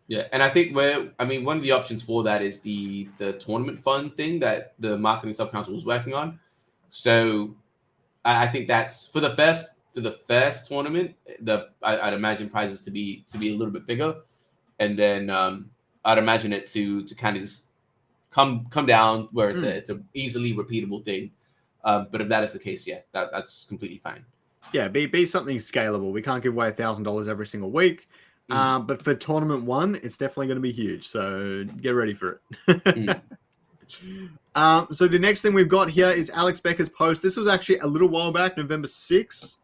S2: Yeah, and I think one of the options for that is the tournament fund thing that the marketing sub council was working on. So I think that's for the first tournament. I'd imagine prizes to be a little bit bigger, and then I'd imagine it to kind of just come down where it's a easily repeatable thing. But if that is the case, yeah, that's completely fine.
S1: Yeah, be something scalable. We can't give away $1,000 every single week. But for tournament 1, it's definitely going to be huge. So get ready for it. So the next thing we've got here is Alex Becker's post. This was actually a little while back, November 6th.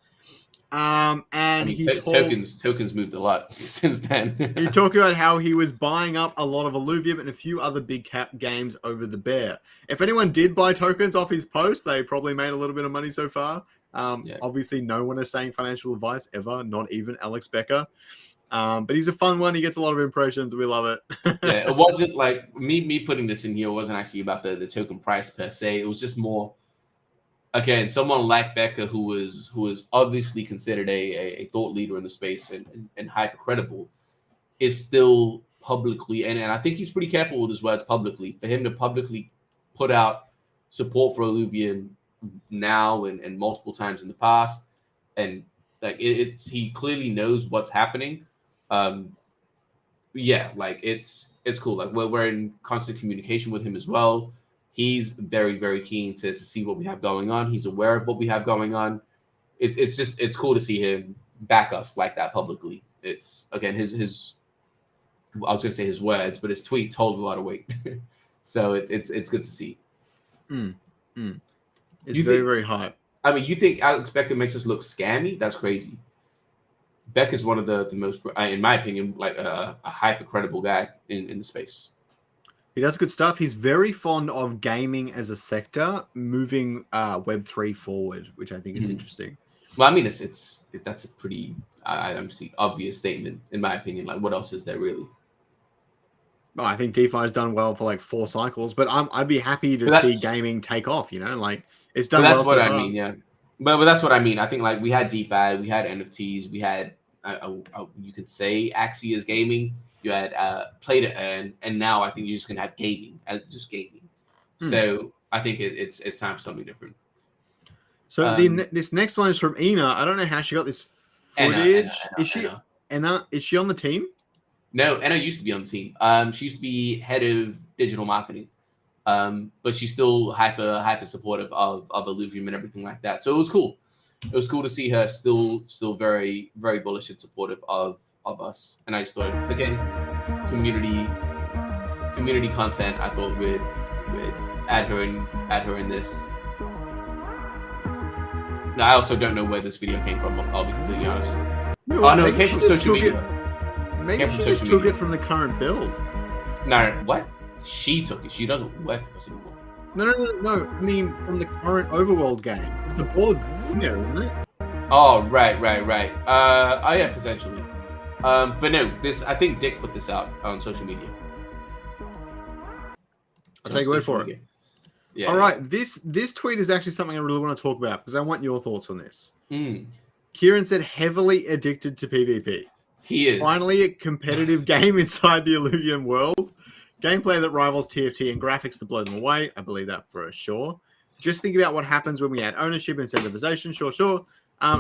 S1: And
S2: I mean, tokens moved a lot since then.
S1: He talked about how he was buying up a lot of Illuvium and a few other big cap games over the bear. If anyone did buy tokens off his post, they probably made a little bit of money so far. Obviously, no one is saying financial advice ever, not even Alex Becker. But he's a fun one. He gets a lot of impressions. We love it.
S2: Yeah, it wasn't like me putting this in here wasn't actually about the token price per se. It was just more, again, someone like Becker who was obviously considered a thought leader in the space and hyper credible is still publicly, and I think he's pretty careful with his words publicly. For him to publicly put out support for Illuvium now and multiple times in the past, and like he clearly knows what's happening. Yeah, like it's cool. Like we're in constant communication with him as well. He's very, very keen to see what we have going on. He's aware of what we have going on. It's cool to see him back us like that publicly. It's, again, his I was gonna say his words, but his tweets hold a lot of weight. So it's good to see.
S1: It's very hype.
S2: I mean, you think Alex Becker makes us look scammy? That's crazy. Becker's one of the most, in my opinion, like a hyper credible guy in the space.
S1: He does good stuff. He's very fond of gaming as a sector, moving Web3 forward, which I think is interesting.
S2: Well, I mean, that's a pretty obvious statement in my opinion. Like, what else is there really?
S1: Oh, I think DeFi has done well for like 4 cycles, but I'd be happy to see gaming take off. You know, like it's done.
S2: That's
S1: well
S2: what
S1: so
S2: I
S1: far.
S2: mean. Yeah, but that's what I mean. I think like we had DeFi, we had NFTs, we had you could say Axie is gaming. You had play to earn, and now I think you're just gonna have gaming as just gaming. So I think it's time for something different.
S1: So this next one is from Ina. I don't know how she got this footage. Anna, is she on the team?
S2: No, Anna used to be on the team. She used to be head of digital marketing. But she's still hyper supportive of Illuvium and everything like that. So it was cool. It was cool to see her still very, very bullish and supportive of us. And I just thought, again, community content. I thought we'd add her in this. Now, I also don't know where this video came from. I'll be completely honest. No, it came from social media.
S1: Maybe she just took it from the current build.
S2: No, what? She took it. She doesn't work with us anymore.
S1: No. I mean, from the current overworld game. It's the board's in there, isn't it?
S2: Oh, right. Yeah, potentially. But no, I think Dick put this out on social media.
S1: I'll take your word for it. Yeah. All right. This tweet is actually something I really want to talk about because I want your thoughts on this. Kieran said heavily addicted to PvP.
S2: He is.
S1: Finally, a competitive game inside the Illuvium world. Gameplay that rivals TFT and graphics that blow them away. I believe that for sure. Just think about what happens when we add ownership and incentivization. Sure.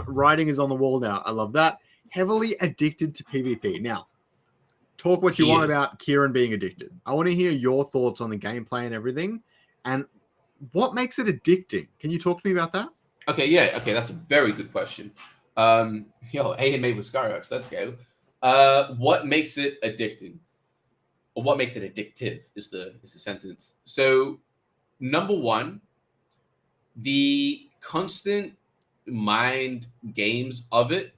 S1: Writing is on the wall now. I love that. Heavily addicted to PvP. Now, talk what you want about Kieran being addicted. I want to hear your thoughts on the gameplay and everything. And what makes it addicting? Can you talk to me about that?
S2: Okay, yeah. Okay, that's a very good question. AMA with Skyrox. Let's go. What makes it addicting? Or what makes it addictive is the sentence. So, number one, the constant mind games of it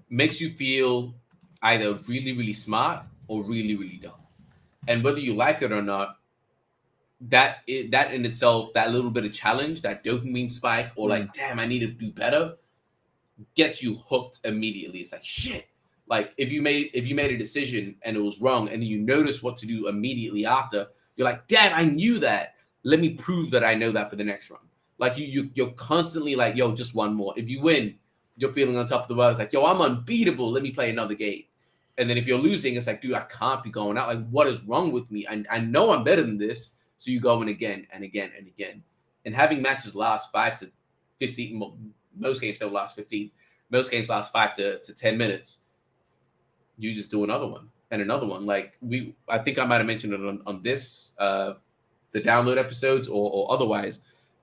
S2: makes you feel either really, really smart or really, really dumb. And whether you like it or not, that in itself, that little bit of challenge, that dopamine spike, or like, damn, I need to do better, gets you hooked immediately. It's like, shit. Like if you made a decision and it was wrong, and then you notice what to do immediately after, you're like, damn, I knew that. Let me prove that I know that for the next run. Like you're constantly like, yo, just one more. If you win, you're feeling on top of the world. It's like, yo, I'm unbeatable. Let me play another game. And then if you're losing, it's like, dude, I can't be going out. Like, what is wrong with me? I know I'm better than this. So you go in again and again and again. And having matches last 5 to 15, most games don't last 15. Most games last 5 to 10 minutes. You just do another one and another one. Like I think I might have mentioned it on this, the download episodes or otherwise,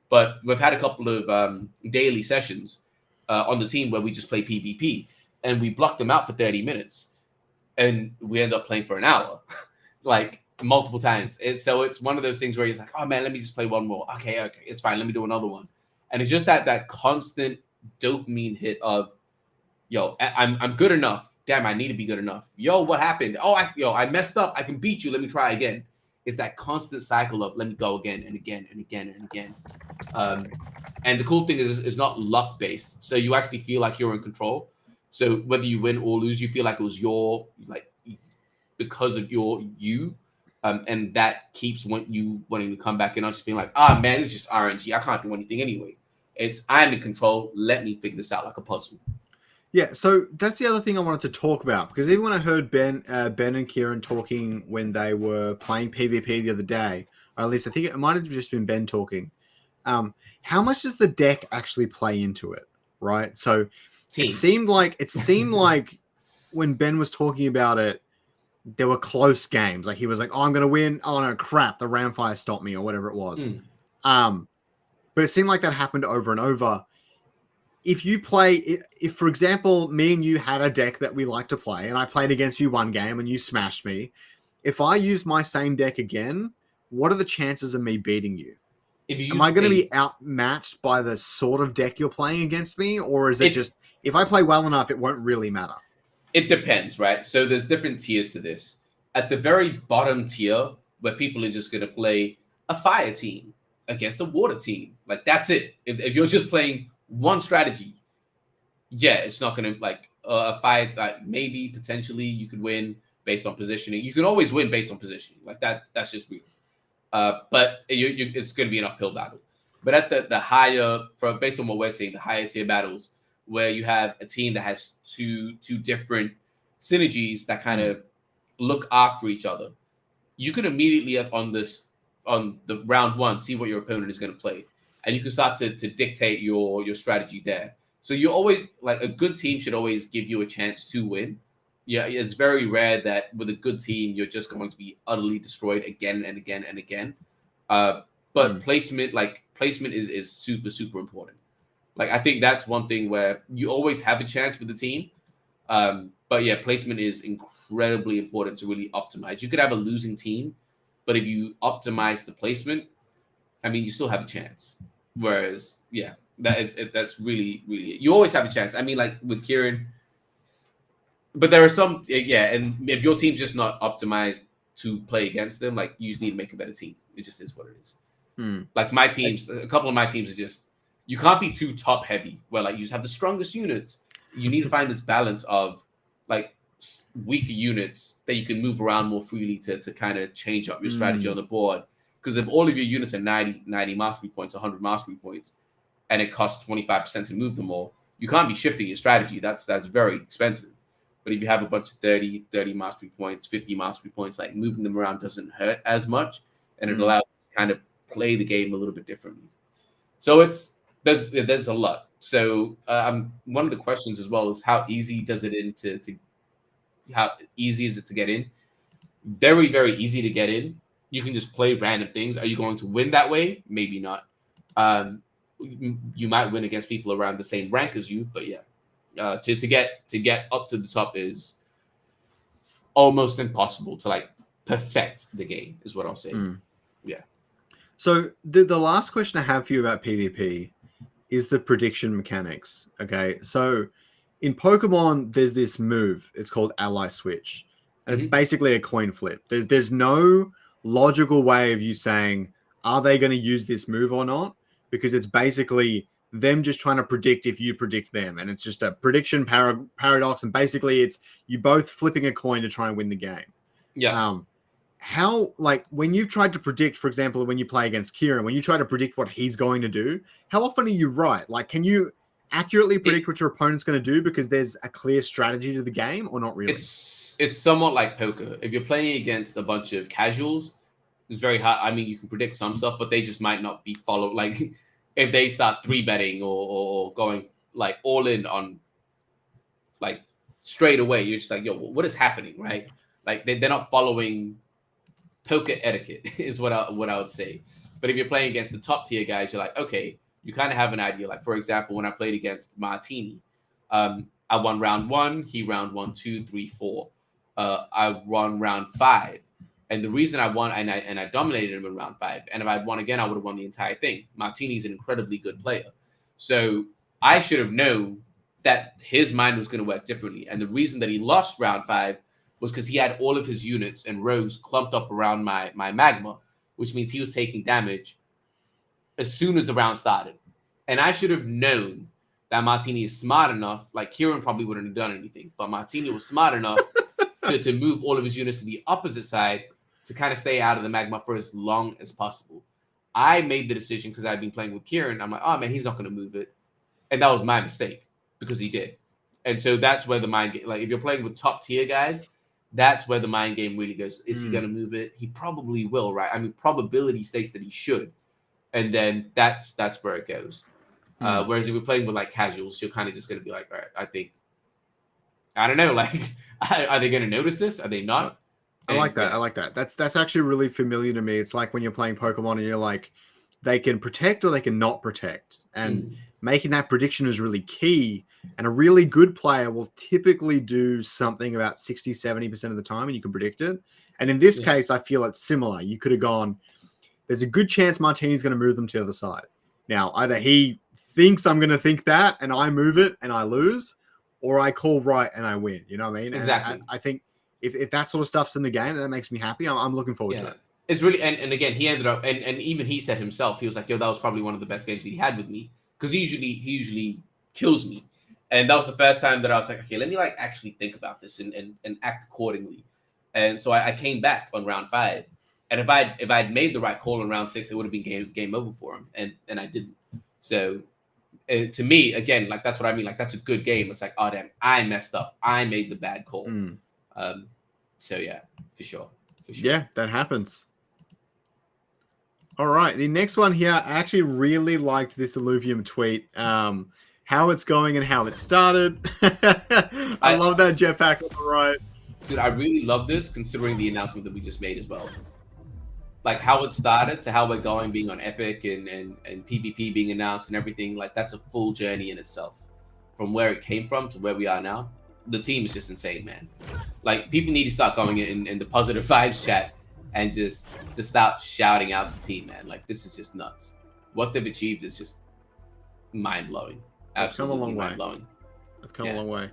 S2: but we've had a couple of daily sessions on the team where we just play PvP, and we block them out for 30 minutes and we end up playing for an hour, like multiple times. So it's one of those things where you're like, oh man, let me just play one more. Okay, it's fine. Let me do another one. And it's just that constant dopamine hit of, yo, I'm good enough. Damn, I need to be good enough. Yo, what happened? Oh, I messed up. I can beat you. Let me try again. It's that constant cycle of let me go again and again and again and again. And the cool thing is, it's not luck based. So you actually feel like you're in control. So whether you win or lose, you feel like it was because of you. And that keeps you wanting to come back and not just being like, man, it's just RNG. I can't do anything anyway. It's I'm in control. Let me figure this out like a puzzle.
S1: Yeah, so that's the other thing I wanted to talk about, because even when I heard Ben and Kieran talking when they were playing PvP the other day, or at least I think it might have just been Ben talking, how much does the deck actually play into it, right? So it seemed like when Ben was talking about it, there were close games. Like he was like, "Oh, I'm going to win. Oh no, crap! The Ramfire stopped me," or whatever it was. But it seemed like that happened over and over. If for example, me and you had a deck that we like to play, and I played against you one game and you smashed me, if I use my same deck again, what are the chances of me beating you? Am I going to be outmatched by the sort of deck you're playing against me, or is it just if I play well enough, it won't really matter?
S2: It depends, right? So there's different tiers to this. At the very bottom tier, where people are just going to play a fire team against a water team, like that's it. If you're just playing one strategy, yeah, it's not going to a fight that maybe potentially you could win based on positioning. You can always win based on positioning, like that's just real. But it's going to be an uphill battle. But at the higher, based on what we're seeing, the higher tier battles, where you have a team that has two different synergies that kind of look after each other, you can immediately on the round one see what your opponent is going to play, and you can start to dictate your strategy there. So you always a good team should always give you a chance to win. Yeah, it's very rare that with a good team you're just going to be utterly destroyed again and again and again. But placement is super super important. I think that's one thing where you always have a chance with the team. But yeah, placement is incredibly important to really optimize. You could have a losing team, but if you optimize the placement, I mean, you still have a chance. Whereas, yeah, that's really, really it. You always have a chance. I mean, like with Kieran, but there are some, yeah, and if your team's just not optimized to play against them, you just need to make a better team. It just is what it is. Like my teams, a couple of my teams are just, you can't be too top heavy where you just have the strongest units. You need to find this balance of weaker units that you can move around more freely to kind of change up your strategy on the board. Because if all of your units are 90 mastery points, 100 mastery points, and it costs 25% to move them all, you can't be shifting your strategy. That's very expensive. But if you have a bunch of 30 mastery points, 50 mastery points, moving them around doesn't hurt as much, and it allows you to kind of play the game a little bit differently. So there's a lot. So one of the questions as well is how easy is it to get in? Very, very easy to get in. You can just play random things. Are you going to win that way? Maybe not. You might win against people around the same rank as you, but yeah, to get up to the top is almost impossible to perfect the game. Is what I'll say. Yeah.
S1: So the last question I have for you about PvP is the prediction mechanics. Okay, so in Pokemon, there's this move. It's called Ally Switch, and it's basically a coin flip. There's no logical way of you saying, are they going to use this move or not? Because it's basically them just trying to predict if you predict them, and it's just a prediction paradox. And basically, it's you both flipping a coin to try and win the game.
S2: Yeah.
S1: How, when you've tried to predict, for example, when you play against Kieran, when you try to predict what he's going to do, how often are you right? Can you accurately predict what your opponent's going to do because there's a clear strategy to the game, or not really?
S2: It's somewhat like poker. If you're playing against a bunch of casuals, it's very hard. I mean, you can predict some stuff, but they just might not be followed. If they start 3-betting or going all in on straight away, you're just yo, what is happening, right? They're not following poker etiquette is what I would say. But if you're playing against the top tier guys, you're okay, you kind of have an idea. For example, when I played against Martini, I won round 1, he round 1, 2, 3, 4. I won round 5, and the reason I won and I dominated him in round 5. And if I'd won again, I would have won the entire thing. Martini's an incredibly good player, so I should have known that his mind was going to work differently. And the reason that he lost round 5 was because he had all of his units and rows clumped up around my magma, which means he was taking damage as soon as the round started. And I should have known that Martini is smart enough, like Kieran probably wouldn't have done anything, but Martini was smart enough to move all of his units to the opposite side to kind of stay out of the magma for as long as possible. I made the decision because I'd been playing with Kieran. I'm like, oh man, he's not going to move it. And that was my mistake because he did. And so that's where the mind game, like if you're playing with top tier guys, that's where the mind game really goes. Is he going to move it? He probably will, right? I mean, probability states that he should. And then that's where it goes. Whereas if you're playing with like casuals, you're kind of just going to be like, all right, I don't know, like, are they going to notice this? Are they not?
S1: I like that. That's actually really familiar to me. It's like when you're playing Pokemon and you're like, they can protect or they can not protect. And making that prediction is really key. And a really good player will typically do something about 60, 70% of the time and you can predict it. And in this case, I feel it's similar. You could have gone, there's a good chance Martini's going to move them to the other side. Now, either he thinks I'm going to think that and I move it and I lose, or I call right and I win. You know what I mean?
S2: Exactly.
S1: And I think if that sort of stuff's in the game, that makes me happy. I'm looking forward to it.
S2: It's really, and again, he ended up, and even he said himself, he was like, yo, that was probably one of the best games he had with me, because he usually kills me. And that was the first time that I was like, okay, let me like actually think about this and act accordingly. And so I came back on round 5. And if I'd made the right call in round 6, it would have been game over for him. And I didn't. So to me, again, like that's what I mean. Like that's a good game. It's like, oh damn, I messed up. I made the bad call. So yeah, for sure.
S1: Yeah, that happens. All right, the next one here, I actually really liked this Illuvium tweet. How it's going and how it started. I love that jetpack on the right.
S2: Dude, I really love this considering the announcement that we just made as well. Like how it started to how we're going, being on Epic and PvP being announced and everything. Like that's a full journey in itself. From where it came from to where we are now. The team is just insane, man. Like people need to start going in the positive vibes chat and just start shouting out the team, man. Like this is just nuts. What they've achieved is just mind-blowing. Absolutely mind-blowing.
S1: They've come a long way.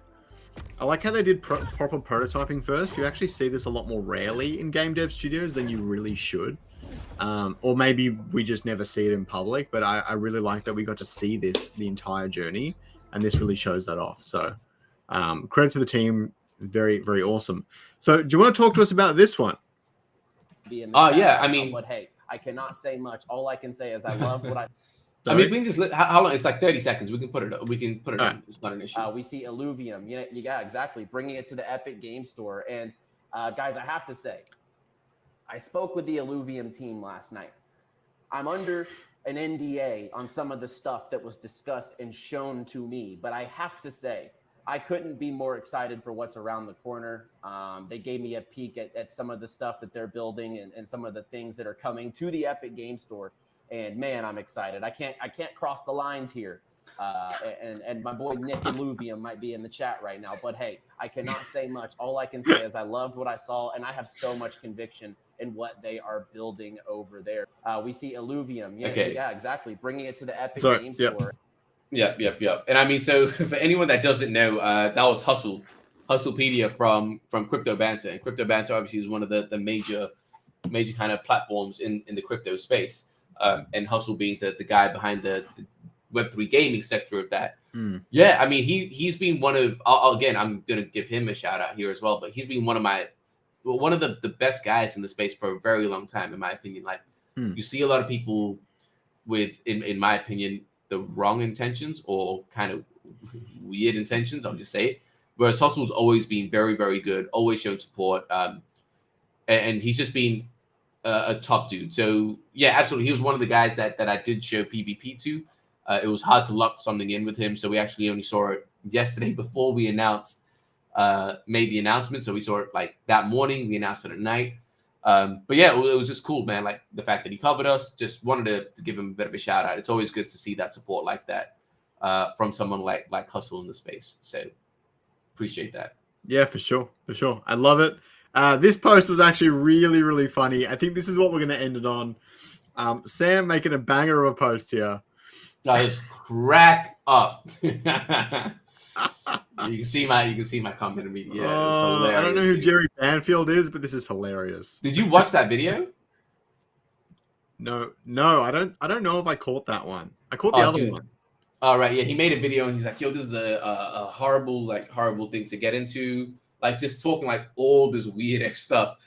S1: I like how they did proper prototyping first. You actually see this a lot more rarely in game dev studios than you really should. Or maybe we just never see it in public, but I really like that we got to see this the entire journey, and this really shows that off. So credit to the team. Very, very awesome. So do you want to talk to us about this one?
S2: Yeah, I mean,
S3: but hey, I cannot say much. All I can say is I love what I.
S2: I mean, we can just how long? It's like 30 seconds. We can put it. We can put it on. It's not an issue.
S3: We see Illuvium. Yeah, exactly. Bringing it to the Epic Game Store. And guys, I have to say, I spoke with the Illuvium team last night. I'm under an NDA on some of the stuff that was discussed and shown to me, but I have to say, I couldn't be more excited for what's around the corner. They gave me a peek at some of the stuff that they're building and some of the things that are coming to the Epic Game Store. And man, I'm excited. I can't cross the lines here. And my boy Nick Illuvium might be in the chat right now. But hey, I cannot say much. All I can say is I loved what I saw, and I have so much conviction in what they are building over there. We see Illuvium. Yeah, exactly. Bringing it to the Epic Game Store.
S2: Yep. And I mean, so for anyone that doesn't know, that was Hustlepedia from Crypto Banter. And Crypto Banter obviously is one of the major kind of platforms in the crypto space. And Hustle being the guy behind the Web3 gaming sector of that. Yeah, I mean, he's been one of, again, I'm going to give him a shout out here as well, but he's been one of the best guys in the space for a very long time, in my opinion. Like, you see a lot of people with, in my opinion, the wrong intentions or kind of weird intentions, I'll just say it. Whereas Hustle's always been very, very good, always shown support. And he's just been a top dude. So yeah, absolutely. He was one of the guys that I did show PvP to. It was hard to lock something in with him. So we actually only saw it yesterday before we made the announcement. So we saw it like that morning. We announced it at night. But yeah, it was just cool, man. Like the fact that he covered us, just wanted to give him a bit of a shout out. It's always good to see that support like that from someone like Hustle in the space. So appreciate that.
S1: Yeah, for sure. I love it. This post was actually really, really funny. I think this is what we're going to end it on. Sam making a banger of a post here.
S2: Guys, crack up. You can see my comment immediately. Yeah, it's hilarious.
S1: I don't know who
S2: dude.
S1: Jerry Banfield is, but this is hilarious.
S2: Did you watch that video?
S1: No, I don't know if I caught that one. I caught the other one.
S2: All right, yeah, he made a video and he's like, "Yo, this is a horrible thing to get into, like just talking like all this weird stuff."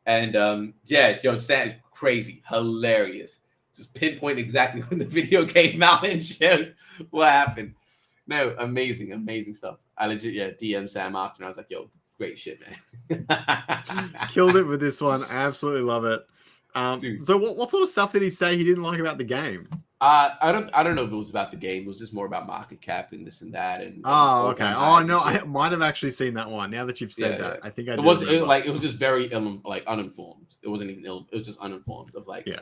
S2: And yeah, yo, Sam, crazy, hilarious. Just pinpoint exactly when the video came out and showed what happened. No, amazing stuff. I legit DM Sam after and I was like, "Yo, great shit, man."
S1: Killed it with this one. I absolutely love it. So what sort of stuff did he say he didn't like about the game?
S2: I don't know if it was about the game. It was just more about market cap and this and that. And
S1: okay. Oh no, I might have actually seen that one. Now that you've said that, I think I.
S2: It was just very uninformed. It wasn't even ill. It was just uninformed of like.
S1: Yeah,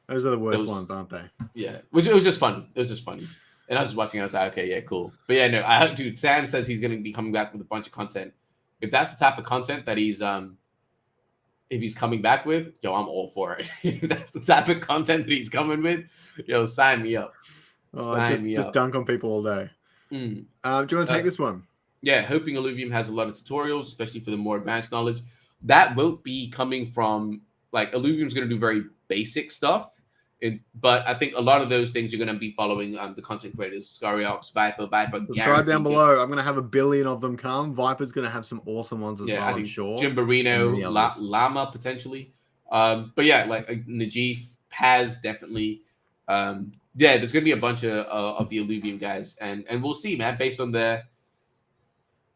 S1: those are the worst ones, aren't they?
S2: Yeah, it was just funny. It was just funny. And I was just watching. I was like, okay, yeah, cool. But yeah, no, dude. Sam says he's going to be coming back with a bunch of content. If that's the type of content that if he's coming back with, yo, I'm all for it. If that's the type of content that he's coming with, yo, sign me up.
S1: Just dunk on people all day. Do you want to take this one?
S2: Yeah, hoping Illuvium has a lot of tutorials, especially for the more advanced knowledge. That won't be coming from like Illuvium's going to do very basic stuff. But I think a lot of those things are going to be following the content creators, Scariox, Viper.
S1: Subscribe down below. I'm going to have 1 billion of them come. Viper's going to have some awesome ones as well, I'm sure.
S2: Jimbarino, Llama potentially. But yeah, like Najif, Paz definitely. Yeah, there's going to be a bunch of the Illuvium guys, and we'll see, man. Based on their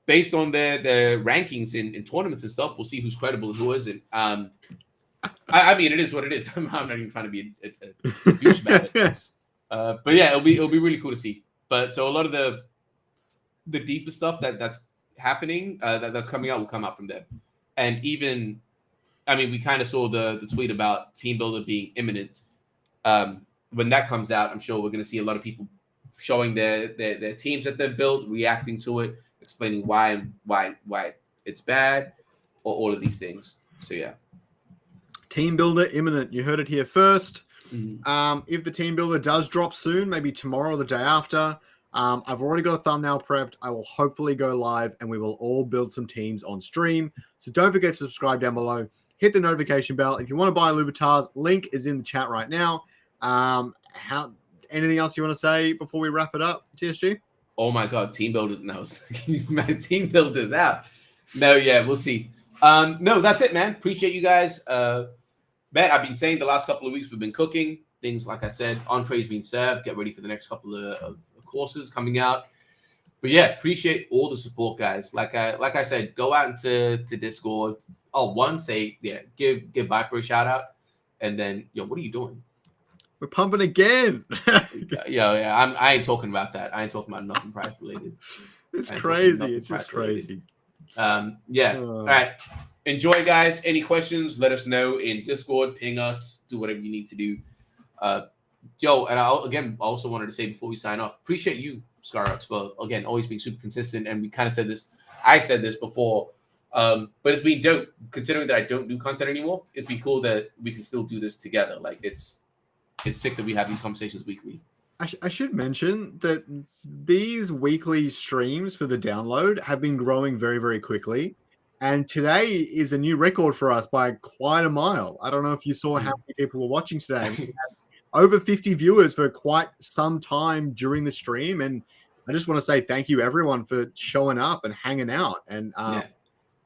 S2: rankings in tournaments and stuff, we'll see who's credible and who isn't. I mean, it is what it is. I'm not even trying to be a douche about it. But yeah, it'll be really cool to see. But so a lot of the deeper stuff that's happening, that's coming out will come out from them. And even, I mean, we kind of saw the tweet about Team Builder being imminent. When that comes out, I'm sure we're going to see a lot of people showing their teams that they've built, reacting to it, explaining why it's bad, or all of these things. So yeah.
S1: Team Builder imminent. You heard it here first. If the Team Builder does drop soon, maybe tomorrow or the day after, I've already got a thumbnail prepped. I will hopefully go live and we will all build some teams on stream. So don't forget to subscribe down below. Hit the notification bell. If you want to buy Louvetars, link is in the chat right now. Anything else you want to say before we wrap it up, TSG?
S2: Oh my God, Team Builder. No, my Team Builder's out. No, yeah, we'll see. No, that's it, man. Appreciate you guys. Man, I've been saying the last couple of weeks we've been cooking things. Like I said, entrees being served. Get ready for the next couple of courses coming out. But yeah, appreciate all the support, guys. Like I said, go out into Discord. Give Viper a shout out, and then what are you doing?
S1: We're pumping again.
S2: Yeah. I ain't talking about that. I ain't talking about nothing price related.
S1: It's crazy. It's just crazy.
S2: Yeah. All right. Enjoy, guys. Any questions, let us know in Discord. Ping us. Do whatever you need to do. And I also wanted to say before we sign off, appreciate you, Scariox, for, again, always being super consistent. And we kind of said this. I said this before. But it's been dope. Considering that I don't do content anymore, it's been cool that we can still do this together. Like, it's sick that we have these conversations weekly.
S1: I should mention that these weekly streams for the download have been growing very, very quickly. And today is a new record for us by quite a mile. I don't know if you saw how many people were watching today. We had over 50 viewers for quite some time during the stream. And I just want to say thank you, everyone, for showing up and hanging out. And I'm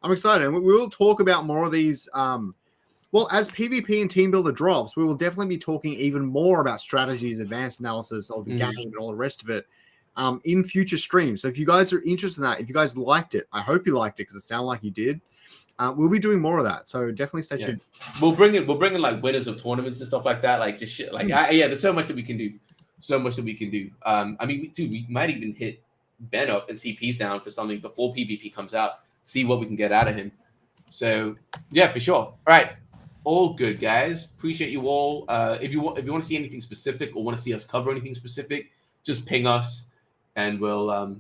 S1: excited. And we will talk about more of these. Well, as PvP and Team Builder drops, we will definitely be talking even more about strategies, advanced analysis of the game, and all the rest of it in future streams. So if you guys are interested in that, if you guys liked it, I hope you liked it because it sounded like you did. We'll be doing more of that. So definitely stay tuned.
S2: We'll bring in like winners of tournaments and stuff like that. Like just shit. Like there's so much that we can do. I mean, we might even hit Ben up and see if he's down for something before PvP comes out. See what we can get out of him. So yeah, for sure. All right. All good, guys. Appreciate you all. If you want to see anything specific or want to see us cover anything specific, just ping us, and we'll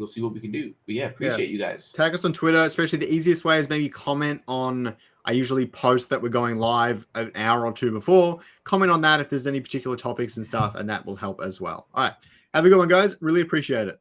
S2: see what we can do. But yeah, appreciate you guys.
S1: Tag us on Twitter. Especially the easiest way is maybe comment on. I usually post that we're going live an hour or two before. Comment on that if there's any particular topics and stuff, and that will help as well. All right, have a good one, guys. Really appreciate it.